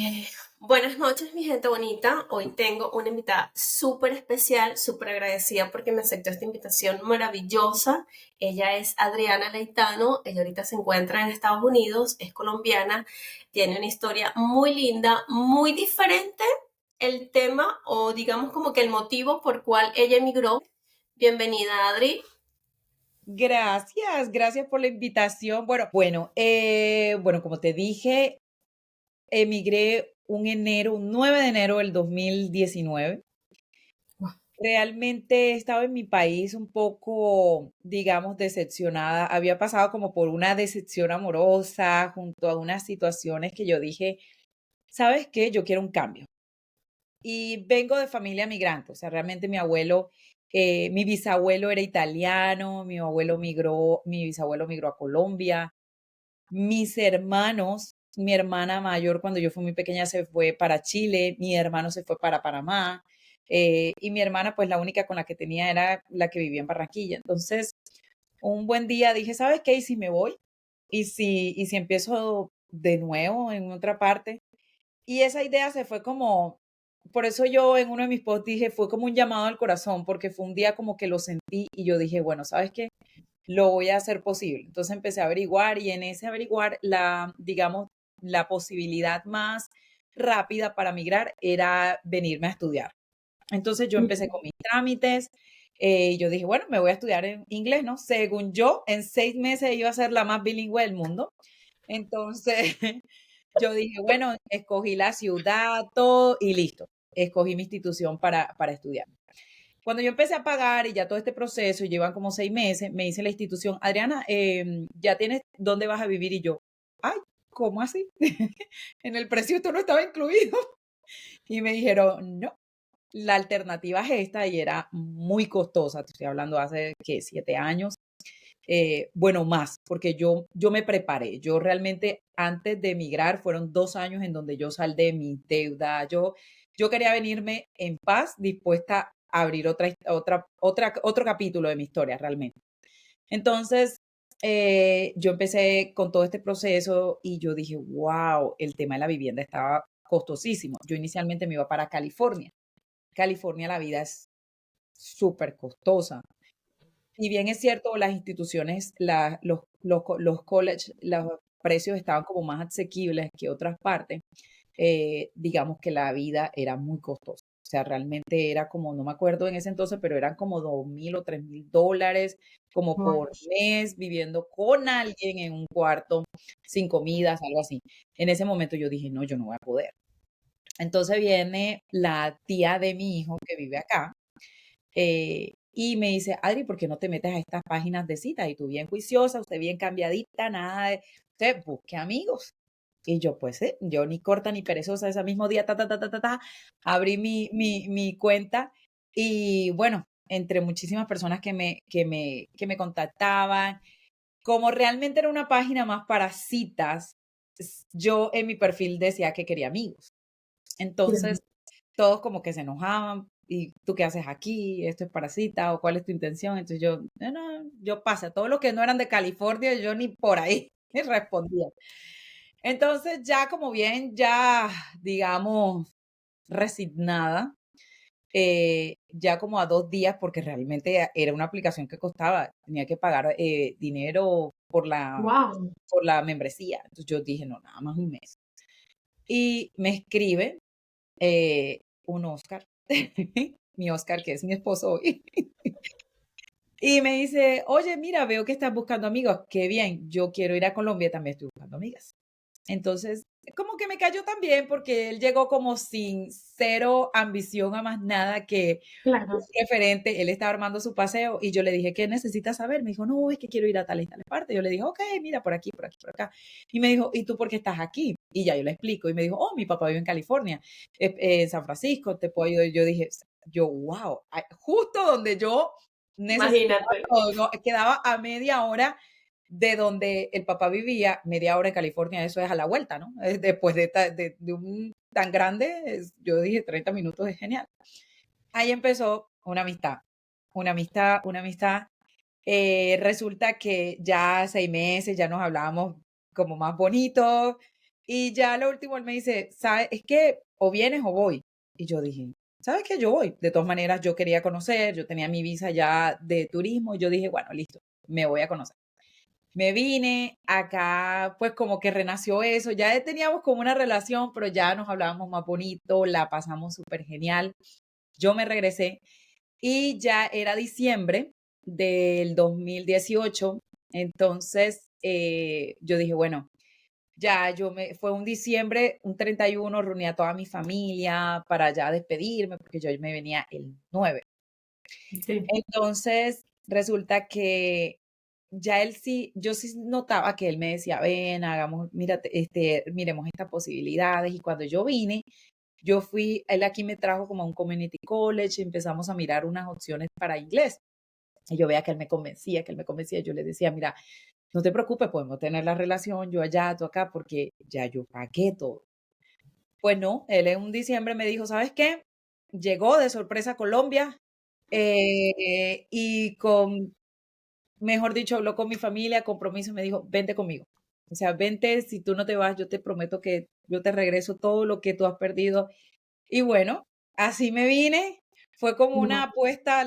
Eh, Buenas noches, mi gente bonita. Hoy tengo una invitada súper especial, súper agradecida porque me aceptó esta invitación maravillosa. Ella es Adriana Leitano. Ella ahorita se encuentra en Estados Unidos, es colombiana, tiene una historia muy linda, muy diferente. El tema o digamos como que el motivo por cual ella emigró. Bienvenida, Adri. Gracias por la invitación. Bueno, como te dije, emigré un 9 de enero del 2019. Realmente estaba en mi país un poco, digamos, decepcionada. Había pasado como por una decepción amorosa junto a unas situaciones que yo dije, ¿sabes qué? Yo quiero un cambio. Y vengo de familia migrante, o sea, realmente mi bisabuelo era italiano, mi bisabuelo migró a Colombia, mis hermanos, mi hermana mayor cuando yo fui muy pequeña se fue para Chile, mi hermano se fue para Panamá, y mi hermana pues la única con la que tenía era la que vivía en Barranquilla. Entonces, un buen día dije, ¿sabes qué? ¿Y si me voy? ¿Y si empiezo de nuevo en otra parte? Y esa idea se fue como, por eso yo en uno de mis posts dije, fue como un llamado al corazón, porque fue un día como que lo sentí y yo dije, bueno, ¿sabes qué? Lo voy a hacer posible. Entonces empecé a averiguar y en ese averiguar, digamos, la posibilidad más rápida para migrar era venirme a estudiar. Entonces yo empecé con mis trámites y yo dije, bueno, me voy a estudiar en inglés, ¿no? Según yo, en 6 meses iba a ser la más bilingüe del mundo. Entonces, yo dije, bueno, escogí la ciudad, todo y listo. Escogí mi institución para estudiar. Cuando yo empecé a pagar y ya todo este proceso, y llevan como 6 meses, me dice la institución, Adriana, ya tienes dónde vas a vivir y yo, ay, ¿cómo así? En el precio esto no estaba incluido. Y me dijeron, no, la alternativa es esta y era muy costosa. Te estoy hablando hace, ¿qué? 7 años. Bueno, más, porque yo me preparé. Yo realmente antes de emigrar fueron 2 años en donde yo saldé mi deuda. Yo quería venirme en paz, dispuesta a abrir otro capítulo de mi historia realmente. Entonces, yo empecé con todo este proceso y yo dije, wow, el tema de la vivienda estaba costosísimo. Yo inicialmente me iba para California. California la vida es súper costosa. Si bien es cierto, las instituciones, los college, los precios estaban como más asequibles que otras partes, digamos que la vida era muy costosa. O sea, realmente era como, no me acuerdo en ese entonces, pero eran como $2,000 o $3,000 como por mes viviendo con alguien en un cuarto, sin comidas, algo así. En ese momento yo dije, no, yo no voy a poder. Entonces viene la tía de mi hijo que vive acá y me dice, Adri, ¿por qué no te metes a estas páginas de citas? Y tú bien juiciosa, usted bien cambiadita, nada de, usted busque amigos. Y yo, pues, yo ni corta ni perezosa, ese mismo día, abrí mi cuenta y bueno, entre muchísimas personas que me contactaban, como realmente era una página más para citas, yo en mi perfil decía que quería amigos. Entonces, todos como que se enojaban. ¿Y tú qué haces aquí? ¿Esto es para cita? ¿O cuál es tu intención? Entonces yo, no, no, yo pasé. Todos los que no eran de California, yo ni por ahí respondía. Entonces ya como bien, ya digamos, resignada, ya como a 2 días, porque realmente era una aplicación que costaba, tenía que pagar dinero Wow. por la membresía. Entonces yo dije, no, nada más un mes. Y me escribe un Oscar, mi Oscar, que es mi esposo hoy, y me dice, oye, mira, veo que estás buscando amigos, qué bien, yo quiero ir a Colombia, también estoy buscando amigas. Entonces, como que me cayó también porque él llegó como sin cero ambición a más nada que un Claro. referente, él estaba armando su paseo y yo le dije, ¿qué necesitas saber? Me dijo, no, es que quiero ir a tal y tal parte. Yo le dije, ok, mira, por aquí, por aquí, por acá. Y me dijo, ¿y tú por qué estás aquí? Y ya yo le explico. Y me dijo, oh, mi papá vive en California, en San Francisco, te puedo ayudar. Yo dije, wow, justo donde yo necesitaba Imagínate. todo, ¿no? Quedaba a media hora de donde el papá vivía, media hora en California, eso es a la vuelta, ¿no? Después de un tan grande, yo dije 30 minutos es genial. Ahí empezó una amistad, una amistad, una amistad. Resulta que ya 6 meses ya nos hablábamos como más bonito. Y ya lo último él me dice, ¿sabes? Es que o vienes o voy. Y yo dije, ¿sabes qué? Yo voy. De todas maneras, yo quería conocer, yo tenía mi visa ya de turismo y yo dije, bueno, listo, me voy a conocer. Me vine acá, pues como que renació eso, ya teníamos como una relación, pero ya nos hablábamos más bonito, la pasamos súper genial. Yo me regresé y ya era diciembre del 2018, entonces yo dije, bueno, fue un diciembre, un 31, reuní a toda mi familia para ya despedirme, porque yo me venía el 9. Sí. Entonces, resulta que ya él sí, yo sí notaba que él me decía, ven, hagamos, mírate, miremos estas posibilidades. Y cuando yo vine, él aquí me trajo como a un community college y empezamos a mirar unas opciones para inglés. Y yo veía que él me convencía, que él me convencía. Yo le decía, mira, no te preocupes, podemos tener la relación, yo allá, tú acá, porque ya yo pagué todo. Pues no, él en un diciembre me dijo, ¿sabes qué? Llegó de sorpresa a Colombia y mejor dicho, habló con mi familia, compromiso, y me dijo, vente conmigo. O sea, vente, si tú no te vas, yo te prometo que yo te regreso todo lo que tú has perdido. Y bueno, así me vine. Fue como una No, apuesta al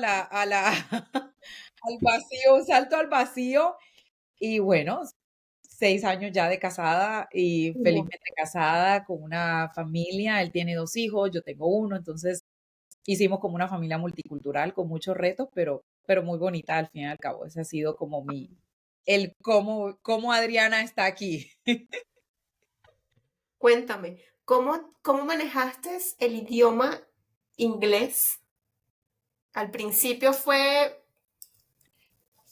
vacío, un salto al vacío. Y bueno, 6 años ya de casada y no. felizmente casada con una familia. Él tiene 2 hijos, yo tengo uno, entonces hicimos como una familia multicultural con muchos retos, pero muy bonita al fin y al cabo. Ese ha sido como el cómo Adriana está aquí. Cuéntame, ¿cómo manejaste el idioma inglés? Al principio fue...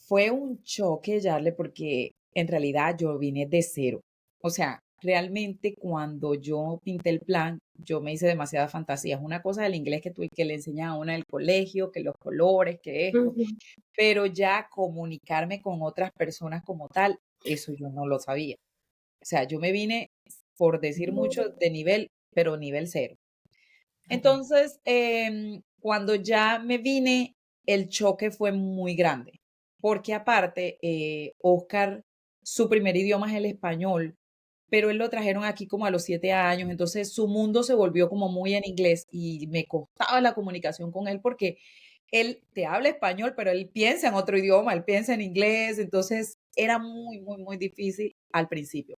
Fue un choque, Yarle, porque en realidad yo vine de cero. O sea, realmente cuando yo pinté el plan, yo me hice demasiadas fantasías. Una cosa del inglés que le enseñan a una del colegio, que los colores, que esto, Ujú, pero ya comunicarme con otras personas como tal, eso yo no lo sabía. O sea, yo me vine, por decir mucho, de nivel, pero nivel cero. Entonces, cuando ya me vine, el choque fue muy grande, porque aparte, Oscar, su primer idioma es el español, pero él lo trajeron aquí como a los 7 años, entonces su mundo se volvió como muy en inglés y me costaba la comunicación con él porque él te habla español, pero él piensa en otro idioma, él piensa en inglés, entonces era muy, muy, muy difícil al principio.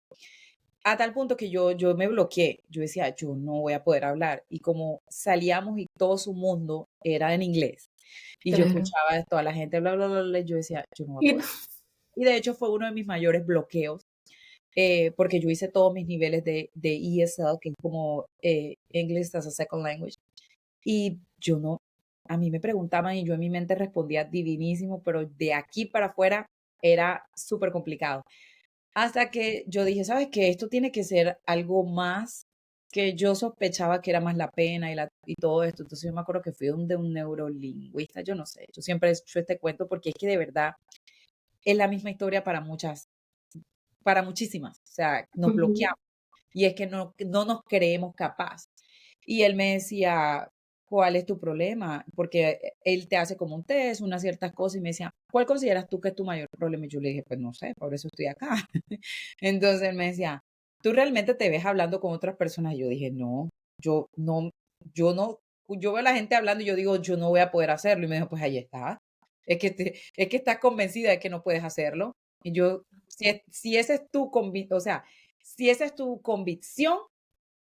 A tal punto que yo me bloqueé. Yo decía, yo no voy a poder hablar. Y como salíamos y todo su mundo era en inglés, y yo claro. escuchaba a toda la gente, bla, bla, bla, bla, yo decía, yo no voy a Y poder. Y de hecho fue uno de mis mayores bloqueos, porque yo hice todos mis niveles de ESL, que es como English as a Second Language. Y yo no, a mí me preguntaban y yo en mi mente respondía divinísimo, pero de aquí para afuera era súper complicado. Hasta que yo dije, ¿sabes qué? Esto tiene que ser algo más que yo sospechaba que era más la pena y todo esto. Entonces yo me acuerdo que fui donde un neurolingüista, yo no sé, yo siempre he hecho este cuento porque es que de verdad es la misma historia para muchas, para muchísimas. O sea, nos ujú, bloqueamos y es que no nos creemos capaz. Y él me decía, ¿cuál es tu problema? Porque él te hace como un test, unas ciertas cosas, y me decía, ¿cuál consideras tú que es tu mayor problema? Y yo le dije, pues no sé, por eso estoy acá. Entonces él me decía, ¿tú realmente te ves hablando con otras personas? Y yo dije, no, yo no, yo no, yo veo a la gente hablando y yo digo, yo no voy a poder hacerlo. Y me dijo, pues ahí está. Es que estás convencida de que no puedes hacerlo. Y yo, si esa es tu o sea, si esa es tu convicción,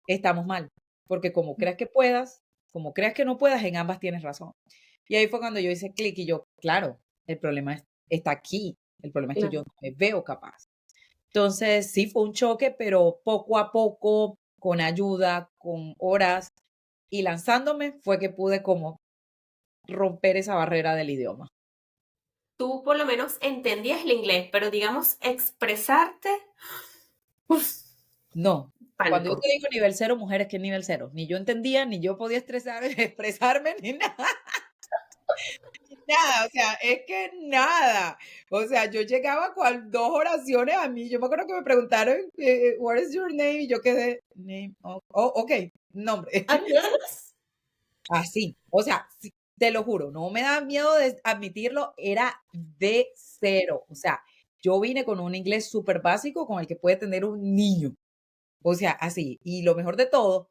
estamos mal. Porque como creas que puedas, como creas que no puedas, en ambas tienes razón. Y ahí fue cuando yo hice clic y yo, claro, el problema está aquí. El problema es que yo claro. no me veo capaz. Entonces, sí fue un choque, pero poco a poco, con ayuda, con horas y lanzándome, fue que pude como romper esa barrera del idioma. Tú por lo menos entendías el inglés, pero digamos, expresarte, uf, No, cuando yo pánico. te digo nivel cero, mujeres, ¿qué es nivel cero? Ni yo entendía, ni yo podía expresarme, ni nada. Nada, o sea, es que nada. O sea, yo llegaba con 2 oraciones a mí. Yo me acuerdo que me preguntaron, what is your name? Y yo quedé, name, ok, nombre. Adiós. Así. O sea, sí, te lo juro, no me da miedo de admitirlo, era de cero. O sea, yo vine con un inglés súper básico con el que puede tener un niño. O sea, así. Y lo mejor de todo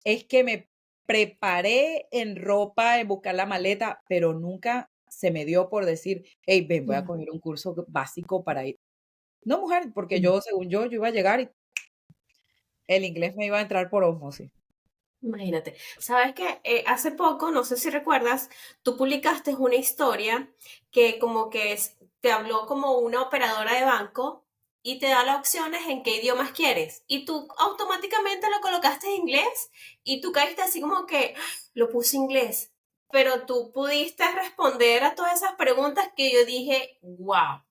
es que me preparé en ropa, en buscar la maleta, pero nunca se me dio por decir: "Hey, ven, voy a Mm, coger un curso básico para ir". No, mujer, porque mm. yo, según yo iba a llegar y el inglés me iba a entrar por ósmosis. Imagínate. ¿Sabes qué? Hace poco, no sé si recuerdas, tú publicaste una historia que como que te habló como una operadora de banco y te da las opciones en qué idiomas quieres. Y tú automáticamente lo colocaste en inglés y tú caíste así como que "Ah, lo puse en inglés". Pero tú pudiste responder a todas esas preguntas que yo dije, wow.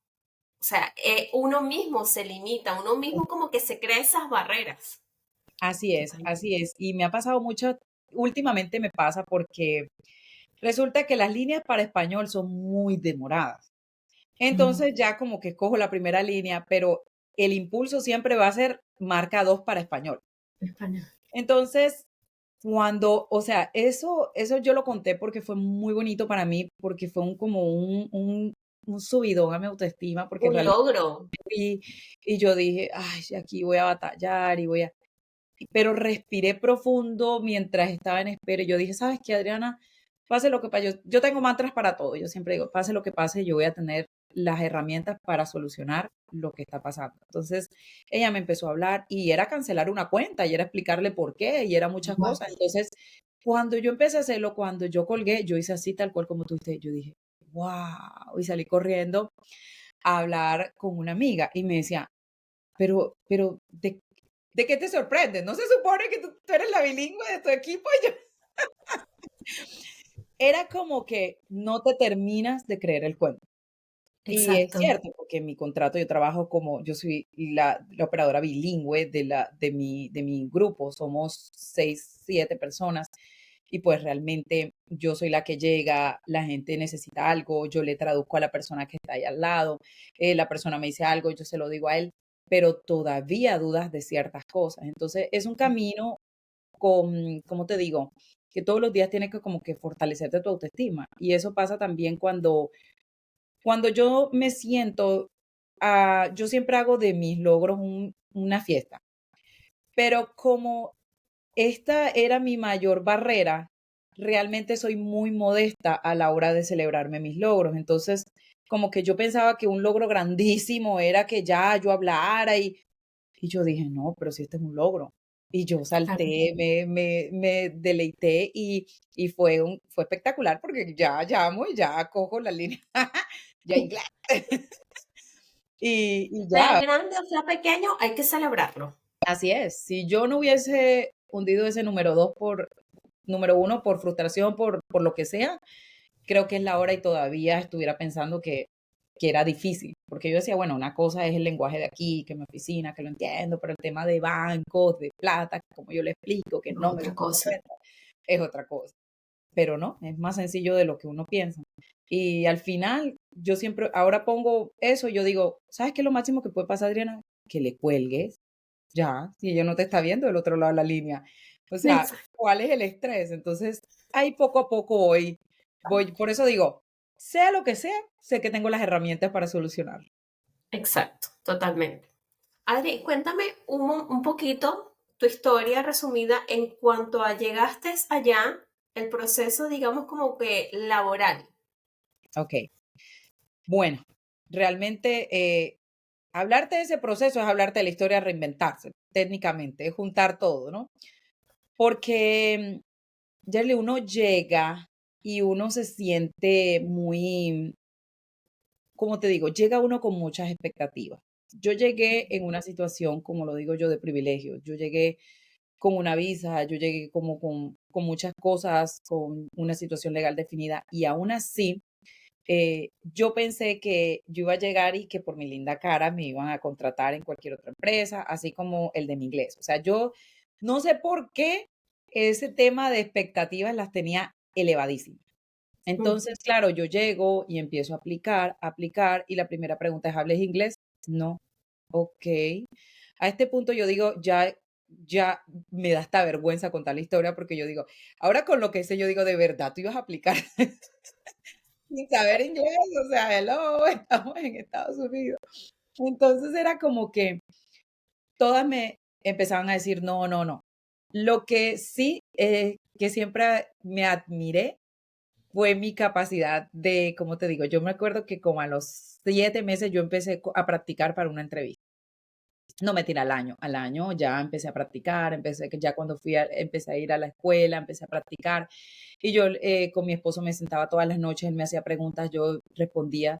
O sea, uno mismo se limita, uno mismo como que se crea esas barreras. Así es, Total. así es. Y me ha pasado mucho, últimamente me pasa porque resulta que las líneas para español son muy demoradas. Mm, Entonces ya como que escojo la primera línea, pero el impulso siempre va a ser marca 2 para español. España. Entonces, cuando, o sea, eso yo lo conté porque fue muy bonito para mí, porque fue como un subidón a mi autoestima, porque en Un realidad logro. y, y yo dije, ay, aquí voy a batallar y voy a, pero respiré profundo mientras estaba en espera. Y yo dije, ¿sabes qué, Adriana? Pase lo que pase, yo tengo mantras para todo. Yo siempre digo, pase lo que pase, yo voy a tener las herramientas para solucionar lo que está pasando. Entonces, ella me empezó a hablar y era cancelar una cuenta y era explicarle por qué y era muchas Guau. cosas. Entonces, cuando yo empecé a hacerlo, cuando yo colgué, yo hice así tal cual como tú dices, yo dije, wow, y salí corriendo a hablar con una amiga y me decía, pero, ¿de qué te sorprende? ¿No se supone que tú eres la bilingüe de tu equipo? Y yo, era como que no te terminas de creer el cuento. Y es Exacto. cierto, porque en mi contrato yo trabajo como, yo soy la operadora bilingüe de mi grupo, somos 6 7 personas, y pues realmente yo soy la que llega, la gente necesita algo, yo le traduzco a la persona que está ahí al lado, la persona me dice algo, yo se lo digo a él, pero todavía dudas de ciertas cosas. Entonces, es un camino con, ¿cómo te digo? Que todos los días tienes que como que fortalecerte tu autoestima. Y eso pasa también cuando yo me siento, yo siempre hago de mis logros una fiesta, pero como esta era mi mayor barrera, realmente soy muy modesta a la hora de celebrarme mis logros. Entonces, como que yo pensaba que un logro grandísimo era que ya yo hablara y yo dije, no, pero si este es un logro. Y yo Claro. salté, me deleité y fue espectacular porque ya llamo y ya cojo la línea, ya inglés. Y Sea ya, grande o sea pequeño, hay que celebrarlo. así es. Si yo no hubiese hundido ese número 2 número 1 por frustración, por lo que sea, creo que es la hora y todavía estuviera pensando que era difícil, porque yo decía, bueno, una cosa es el lenguaje de aquí, que mi oficina, que lo entiendo, pero el tema de bancos, de plata, como yo le explico, que no me Otra gusta la cosa. cuenta, es otra cosa. Pero no, es más sencillo de lo que uno piensa. Y al final, yo siempre, ahora pongo eso, yo digo, ¿sabes qué es lo máximo que puede pasar, Adriana? Que le cuelgues, ya, si ella no te está viendo del otro lado de la línea. O sea, Exacto. ¿cuál es el estrés? Entonces, ahí poco a poco voy, por eso digo, sea lo que sea, sé que tengo las herramientas para solucionarlo. Exacto, totalmente. Adri, cuéntame un poquito tu historia resumida en cuanto a llegaste allá, el proceso, digamos, como que laboral. Ok, bueno, realmente hablarte de ese proceso es hablarte de la historia de reinventarse, técnicamente, es juntar todo, ¿no? Porque Yerly, uno llega y uno se siente muy, como te digo, llega uno con muchas expectativas. Yo llegué en una situación, como lo digo yo, de privilegio. Yo llegué con una visa, yo llegué como con muchas cosas, con una situación legal definida y aún así yo pensé que yo iba a llegar y que por mi linda cara me iban a contratar en cualquier otra empresa, así como el de mi inglés. O sea, yo no sé por qué ese tema de expectativas las tenía elevadísimas. Mm, Entonces, claro, yo llego y empiezo a aplicar, y la primera pregunta es, ¿hablas inglés? No. Ok. A este punto yo digo, ya me da hasta vergüenza contar la historia porque yo digo, ahora con lo que sé, yo digo, de verdad, tú ibas a aplicar sin saber inglés, o sea, hello, estamos en Estados Unidos. Entonces era como que todas empezaban a decir, no, no, no. Lo que sí, que siempre me admiré fue mi capacidad de, como te digo, yo me acuerdo que como a los 7 meses yo empecé a practicar para una entrevista. No, mentira, al año ya empecé a practicar, empecé que ya cuando empecé a ir a la escuela, empecé a practicar y yo con mi esposo me sentaba todas las noches, él me hacía preguntas, yo respondía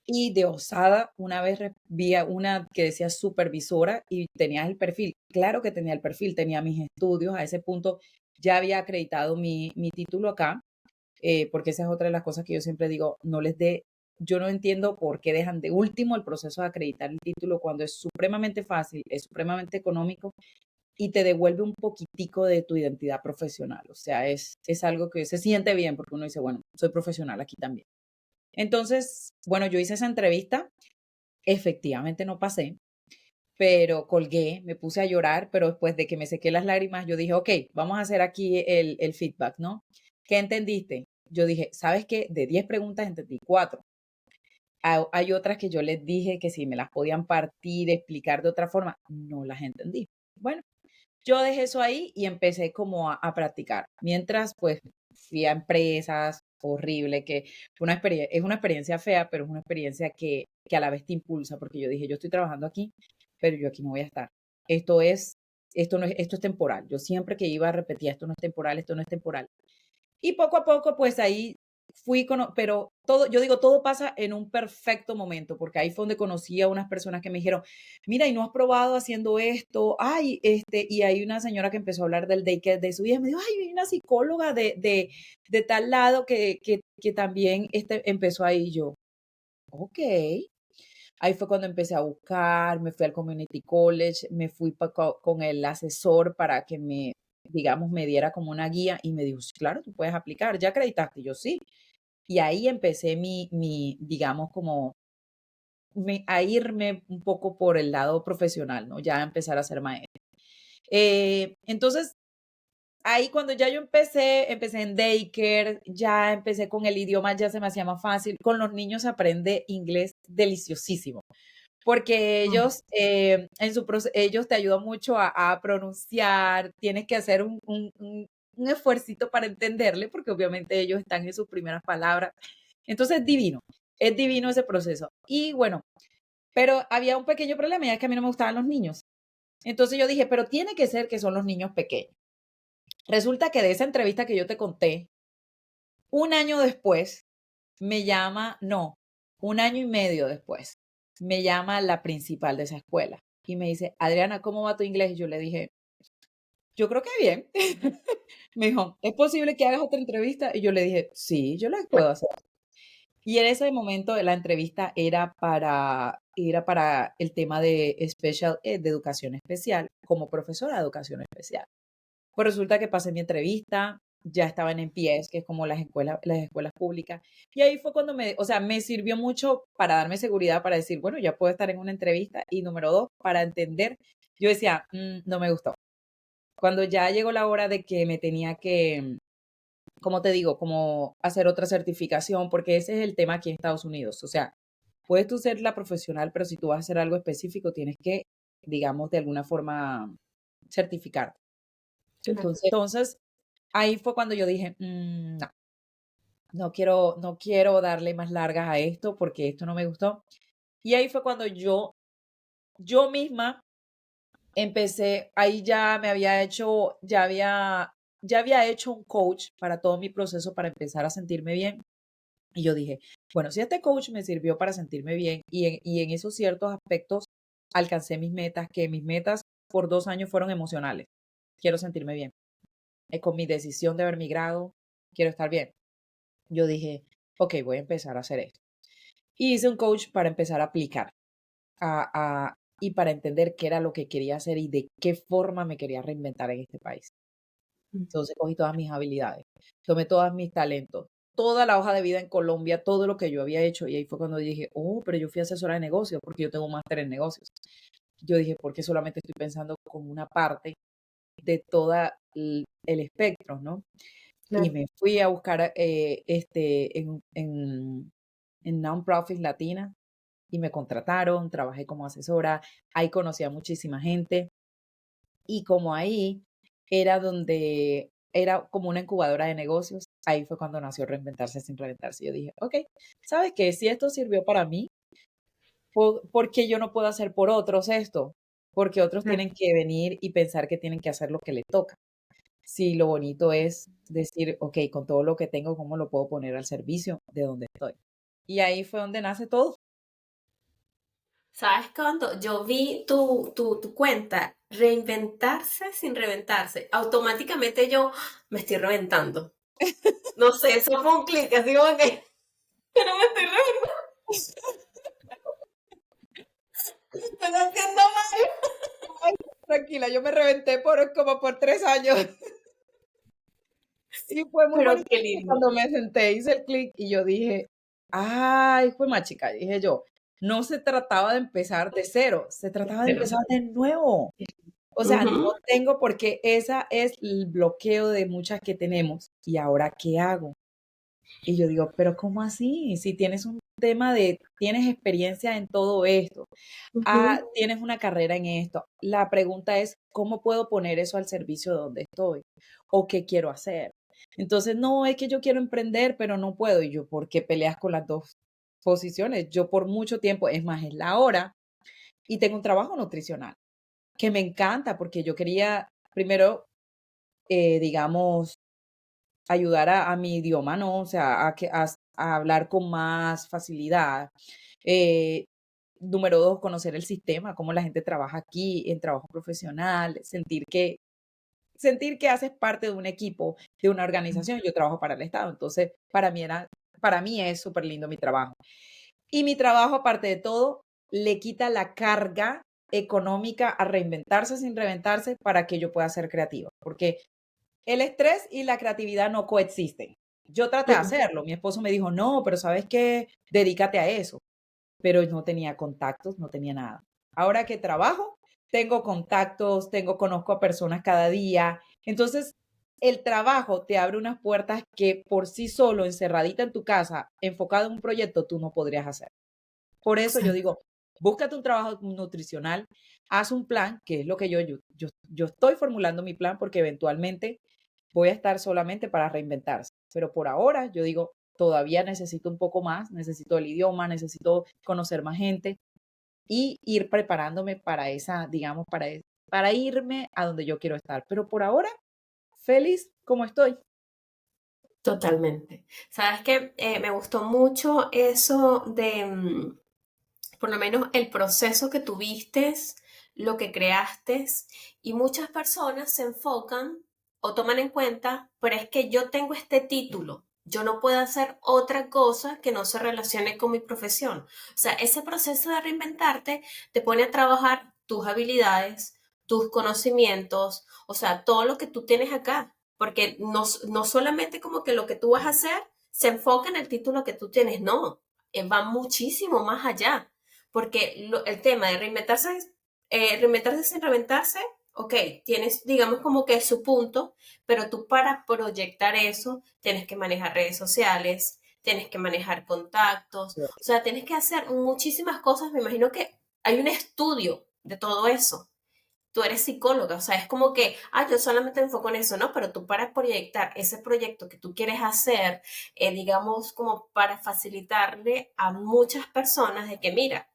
y de osada una vez vi a una que decía supervisora y tenía el perfil, claro que tenía el perfil, tenía mis estudios, a ese punto ya había acreditado mi título acá, porque esa es otra de las cosas que yo siempre digo, no les dé, yo no entiendo por qué dejan de último el proceso de acreditar el título cuando es supremamente fácil, es supremamente económico y te devuelve un poquitico de tu identidad profesional. O sea, es algo que se siente bien porque uno dice, bueno, soy profesional aquí también. Entonces, bueno, yo hice esa entrevista, efectivamente no pasé, pero colgué, me puse a llorar, pero después de que me sequé las lágrimas, yo dije, ok, vamos a hacer aquí el feedback, ¿no? ¿Qué entendiste? Yo dije, ¿sabes qué? De 10 preguntas entendí 4. Hay otras que yo les dije que si me las podían partir, explicar de otra forma, no las entendí. Bueno, yo dejé eso ahí y empecé como a practicar. Mientras, pues, fui a empresas, horrible, que fue es una experiencia fea, pero es una experiencia que a la vez te impulsa, porque yo dije, yo estoy trabajando aquí, pero yo aquí no voy a estar. Esto es, esto no es, esto es temporal. Yo siempre que iba a repetir, esto no es temporal, esto no es temporal. Y poco a poco, pues ahí pero todo, yo digo, todo pasa en un perfecto momento, porque ahí fue donde conocí a unas personas que me dijeron, mira, ¿y no has probado haciendo esto? Ay, y hay una señora que empezó a hablar del daycare de su hija, me dijo, ay, hay una psicóloga de tal lado que también empezó ahí. Yo, ok. Ahí fue cuando empecé a buscar, me fui al community college, me fui con el asesor para que digamos, me diera como una guía y me dijo, "Sí, claro, tú puedes aplicar, ¿ya acreditaste?" Y yo, sí. Y ahí empecé digamos, como a irme un poco por el lado profesional, ¿no? Ya a empezar a ser maestra. Entonces, ahí cuando ya yo empecé en daycare, ya empecé con el idioma, ya se me hacía más fácil. Con los niños se aprende inglés deliciosísimo porque ellos, ellos te ayudan mucho a pronunciar, tienes que hacer un esfuercito para entenderle, porque obviamente ellos están en sus primeras palabras. Entonces es divino ese proceso. Y bueno, pero había un pequeño problema, y es que a mí no me gustaban los niños. Entonces yo dije, pero tiene que ser que son los niños pequeños. Resulta que de esa entrevista que yo te conté, un año después, no, un año y medio después, me llama la principal de esa escuela y me dice, Adriana, ¿cómo va tu inglés? Y yo le dije, yo creo que bien. Me dijo, ¿es posible que hagas otra entrevista? Y yo le dije, sí, yo la puedo hacer. Y en ese momento la entrevista era para el tema de special ed, de educación especial, como profesora de educación especial. Pues resulta que pasé mi entrevista, ya estaba en MPS, que es como las escuelas públicas, y ahí fue cuando o sea, me sirvió mucho para darme seguridad, para decir, bueno, ya puedo estar en una entrevista, y número 2, para entender, yo decía, no me gustó. Cuando ya llegó la hora de que me tenía que, como te digo, como hacer otra certificación, porque ese es el tema aquí en Estados Unidos, o sea, puedes tú ser la profesional, pero si tú vas a hacer algo específico, tienes que, digamos, de alguna forma certificar. Entonces, ahí fue cuando yo dije, no, no quiero darle más largas a esto porque esto no me gustó. Y ahí fue cuando yo misma empecé, ahí ya me había hecho, ya había hecho un coach para todo mi proceso para empezar a sentirme bien. Y yo dije, bueno, si este coach me sirvió para sentirme bien y en esos ciertos aspectos alcancé mis metas, que mis metas por 2 años fueron emocionales. Quiero sentirme bien. Con mi decisión de haber migrado, quiero estar bien. Yo dije, ok, voy a empezar a hacer esto. Y hice un coach para empezar a aplicar y para entender qué era lo que quería hacer y de qué forma me quería reinventar en este país. Entonces cogí todas mis habilidades, tomé todos mis talentos, toda la hoja de vida en Colombia, todo lo que yo había hecho. Y ahí fue cuando dije, oh, pero yo fui asesora de negocios porque yo tengo un máster en negocios. Yo dije, ¿por qué solamente estoy pensando como una parte de todo el espectro, ¿no? Y Claro. me fui a buscar en non-profit latina y me contrataron, trabajé como asesora, ahí conocí a muchísima gente Y como ahí era donde era como una incubadora de negocios, ahí fue cuando nació Reinventarse sin Reventarse. Yo dije, ok, ¿sabes qué? Si esto sirvió para mí, ¿por qué yo no puedo hacer por otros esto? Porque otros tienen que venir y pensar que tienen que hacer lo que les toca. Si lo bonito es decir, ok, con todo lo que tengo, ¿cómo lo puedo poner al servicio de donde estoy? Y ahí fue donde nace todo. ¿Sabes cuando yo vi tu cuenta, reinventarse sin reventarse? Automáticamente yo me estoy reventando. No sé, eso fue un clic, así como que, pero me estoy reventando, estoy haciendo mal. Ay, tranquila, yo me reventé como por 3 años. Y fue muy Pero bonito qué porque lindo. cuando me senté, hice el clic y yo dije, ay, fue más chica, dije yo, no se trataba de empezar de cero, se trataba de Pero, empezar de nuevo. O sea, no ujú, tengo porque esa es el bloqueo de muchas que tenemos. ¿Y ahora qué hago? Y yo digo, pero ¿cómo así? Si tienes un tema de, tienes experiencia en todo esto, ujú, tienes una carrera en esto. La pregunta es, ¿cómo puedo poner eso al servicio de donde estoy? ¿O qué quiero hacer? Entonces, no, es que yo quiero emprender, pero no puedo. Y yo, ¿por qué peleas con las dos posiciones? Yo por mucho tiempo, es más, es la hora, y tengo un trabajo nutricional que me encanta porque yo quería, primero, digamos, ayudar a mi idioma, ¿no? O sea, a hablar con más facilidad. Eh, Número 2, conocer el sistema, cómo la gente trabaja aquí en trabajo profesional, sentir que haces parte de un equipo, de una organización. Yo trabajo para el Estado, entonces para mí es súper lindo mi trabajo. Y mi trabajo, aparte de todo, le quita la carga económica a reinventarse sin reventarse para que yo pueda ser creativa, porque el estrés y la creatividad no coexisten. Yo traté de ujú. hacerlo, mi esposo me dijo, no, pero ¿sabes qué? Dedícate a eso, pero no tenía contactos, no tenía nada. Ahora que trabajo, tengo contactos, conozco a personas cada día. Entonces, el trabajo te abre unas puertas que por sí solo, encerradita en tu casa, enfocado en un proyecto, tú no podrías hacer. Por eso yo Exacto. digo, búscate un trabajo nutricional, haz un plan, que es lo que yo estoy formulando mi plan porque eventualmente voy a estar solamente para reinventarse. Pero por ahora yo digo, todavía necesito un poco más, necesito el idioma, necesito conocer más gente y ir preparándome para esa, digamos, para irme a donde yo quiero estar. Pero por ahora, feliz como estoy. Totalmente. Sabes que me gustó mucho eso de, por lo menos el proceso que tuviste, lo que creaste, y muchas personas se enfocan o toman en cuenta, pero es que yo tengo este título, yo no puedo hacer otra cosa que no se relacione con mi profesión. O sea, ese proceso de reinventarte te pone a trabajar tus habilidades, tus conocimientos, o sea, todo lo que tú tienes acá, porque no solamente como que lo que tú vas a hacer se enfoca en el título que tú tienes, no, va muchísimo más allá. Porque el tema de reinventarse sin reventarse, ok, tienes, digamos, como que su punto, pero tú para proyectar eso tienes que manejar redes sociales, tienes que manejar contactos, o sea, tienes que hacer muchísimas cosas. Me imagino que hay un estudio de todo eso. Tú eres psicóloga, o sea, es como que, yo solamente me enfoco en eso, ¿no? Pero tú para proyectar ese proyecto que tú quieres hacer, digamos, como para facilitarle a muchas personas de que, mira,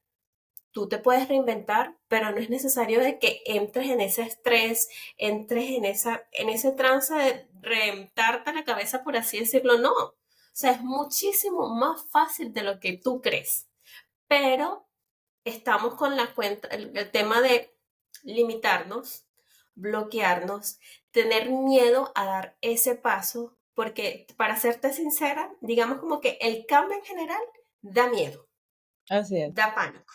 tú te puedes reinventar, pero no es necesario de que entres en ese estrés, entres en ese trance de reventarte la cabeza, por así decirlo, no. O sea, es muchísimo más fácil de lo que tú crees. Pero estamos con la cuenta, el tema de limitarnos, bloquearnos, tener miedo a dar ese paso, porque para serte sincera, digamos como que el cambio en general da miedo, Así es. da pánico.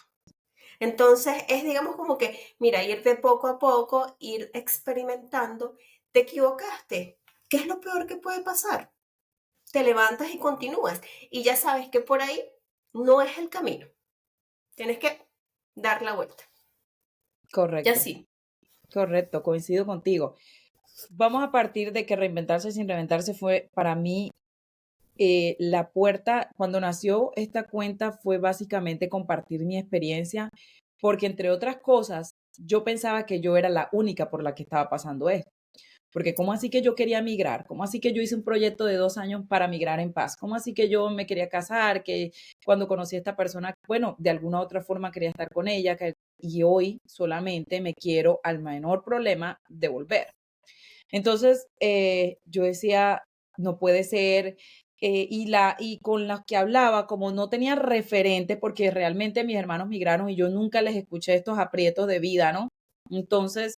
Entonces es, digamos, como que, mira, ir de poco a poco, ir experimentando. Te equivocaste. ¿Qué es lo peor que puede pasar? Te levantas y continúas. Y ya sabes que por ahí no es el camino. Tienes que dar la vuelta. Ya Correcto, sí. correcto, coincido contigo. Vamos a partir de que reinventarse sin reinventarse fue para mí la puerta, cuando nació esta cuenta fue básicamente compartir mi experiencia, porque entre otras cosas, yo pensaba que yo era la única por la que estaba pasando esto. Porque ¿cómo así que yo quería migrar? ¿Cómo así que yo hice un proyecto de 2 años para migrar en paz? ¿Cómo así que yo me quería casar? Que cuando conocí a esta persona, bueno, de alguna u otra forma quería estar con ella, y hoy solamente me quiero al menor problema devolver. Entonces, yo decía, no puede ser, y con los que hablaba, como no tenía referente, porque realmente mis hermanos migraron y yo nunca les escuché estos aprietos de vida, ¿no? Entonces,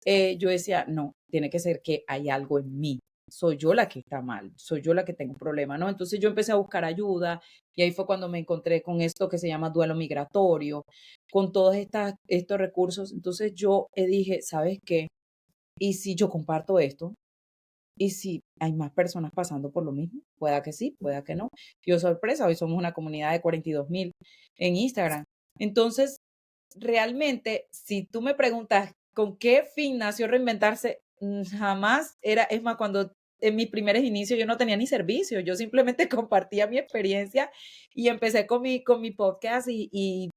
yo decía, no, tiene que ser que hay algo en mí. Soy yo la que está mal, soy yo la que tengo un problema, ¿no? Entonces yo empecé a buscar ayuda y ahí fue cuando me encontré con esto que se llama duelo migratorio, con todos estos recursos. Entonces yo dije, ¿sabes qué? ¿Y si yo comparto esto? ¿Y si hay más personas pasando por lo mismo? Pueda que sí, pueda que no. Yo sorpresa, hoy somos una comunidad de 42,000 en Instagram. Entonces, realmente, si tú me preguntas con qué fin nació Reinventarse, jamás era, es más, cuando en mis primeros inicios yo no tenía ni servicio, yo simplemente compartía mi experiencia y empecé con mi podcast y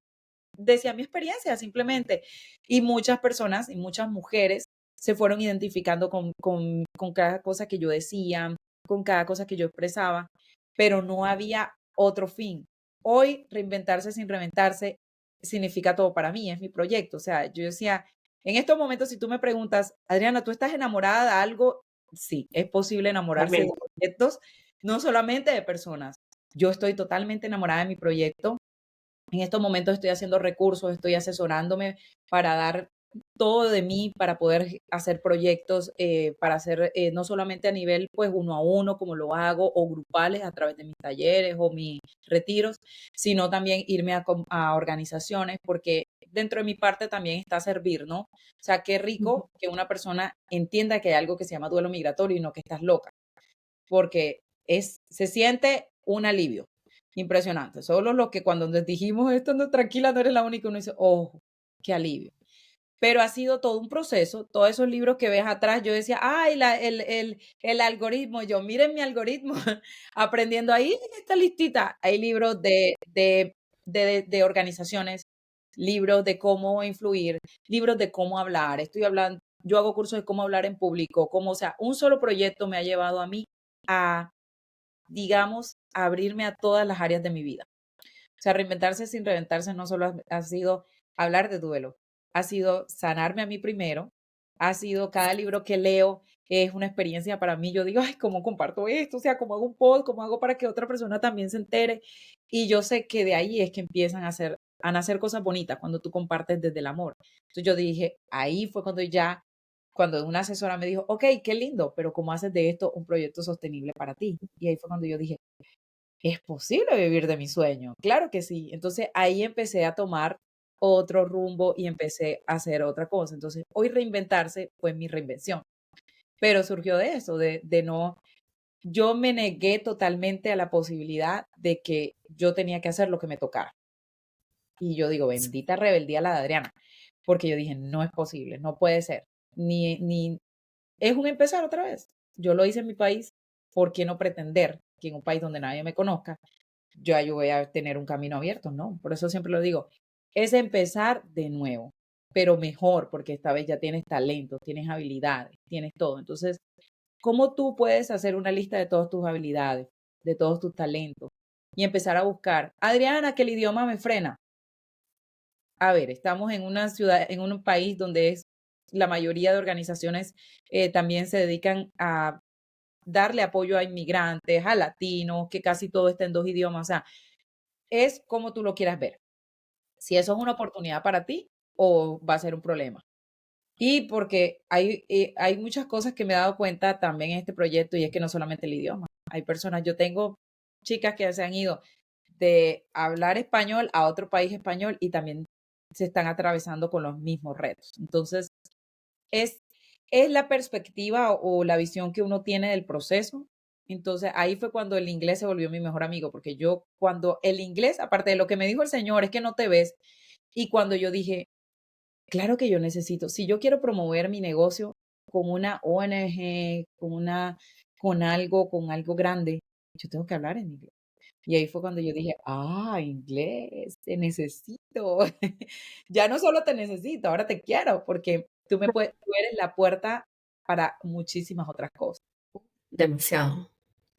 decía mi experiencia simplemente. Y muchas personas y muchas mujeres se fueron identificando con cada cosa que yo decía, con cada cosa que yo expresaba, pero no había otro fin. Hoy, reinventarse sin reinventarse significa todo para mí, es mi proyecto. O sea, yo decía, en estos momentos, si tú me preguntas, Adriana, ¿tú estás enamorada de algo? Sí, es posible enamorarse de Totalmente. proyectos, no solamente de personas. Yo estoy totalmente enamorada de mi proyecto. En estos momentos estoy haciendo recursos, estoy asesorándome para dar todo de mí, para poder hacer proyectos, para hacer no solamente a nivel pues uno a uno como lo hago o grupales a través de mis talleres o mis retiros, sino también irme a organizaciones porque dentro de mi parte también está servir, ¿no? O sea, qué rico que una persona entienda que hay algo que se llama duelo migratorio y no que estás loca, porque se siente un alivio impresionante. Solo lo que cuando nos dijimos esto, no, tranquila, no eres la única, uno dice, oh, qué alivio. Pero ha sido todo un proceso, todos esos libros que ves atrás, yo decía, ay, el algoritmo, yo miren mi algoritmo, aprendiendo ahí en esta listita, hay libros de organizaciones, libros de cómo influir, libros de cómo hablar, estoy hablando, yo hago cursos de cómo hablar en público, o sea, un solo proyecto me ha llevado a mí a, digamos, a abrirme a todas las áreas de mi vida. O sea, reinventarse sin reinventarse no solo ha sido hablar de duelo, ha sido sanarme a mí primero, ha sido cada libro que leo es una experiencia para mí. Yo digo, ay, ¿cómo comparto esto? O sea, ¿cómo hago un post? ¿Cómo hago para que otra persona también se entere? Y yo sé que de ahí es que empiezan a nacer cosas bonitas cuando tú compartes desde el amor. Entonces yo dije, ahí fue cuando una asesora me dijo, ok, qué lindo, pero ¿cómo haces de esto un proyecto sostenible para ti? Y ahí fue cuando yo dije, es posible vivir de mi sueño, claro que sí. Entonces ahí empecé a tomar otro rumbo y empecé a hacer otra cosa. Entonces hoy reinventarse fue mi reinvención, pero surgió de eso, de no, yo me negué totalmente a la posibilidad de que yo tenía que hacer lo que me tocara. Y yo digo, bendita rebeldía la de Adriana, porque yo dije, no es posible, no puede ser, ni, es un empezar otra vez. Yo lo hice en mi país, ¿por qué no pretender que en un país donde nadie me conozca yo voy a tener un camino abierto? No, por eso siempre lo digo, es empezar de nuevo, pero mejor, porque esta vez ya tienes talento, tienes habilidades, tienes todo. Entonces, ¿cómo tú puedes hacer una lista de todas tus habilidades, de todos tus talentos y empezar a buscar, Adriana, que el idioma me frena? A ver, estamos en una ciudad, en un país donde la mayoría de organizaciones también se dedican a darle apoyo a inmigrantes, a latinos, que casi todo está en 2 idiomas. O sea, es como tú lo quieras ver. Si eso es una oportunidad para ti o va a ser un problema. Y porque hay muchas cosas que me he dado cuenta también en este proyecto y es que no solamente el idioma. Hay personas, yo tengo chicas que se han ido de hablar español a otro país español y también se están atravesando con los mismos retos. Entonces, es, es la perspectiva o la visión que uno tiene del proceso. Entonces ahí fue cuando el inglés se volvió mi mejor amigo, porque yo cuando el inglés, aparte de lo que me dijo el señor, es que no te ves, y cuando yo dije, claro que yo necesito, si yo quiero promover mi negocio con una ONG, con algo grande, yo tengo que hablar en inglés. Y ahí fue cuando yo dije, inglés, te necesito. Ya no solo te necesito, ahora te quiero, porque tú eres la puerta para muchísimas otras cosas. Demasiado.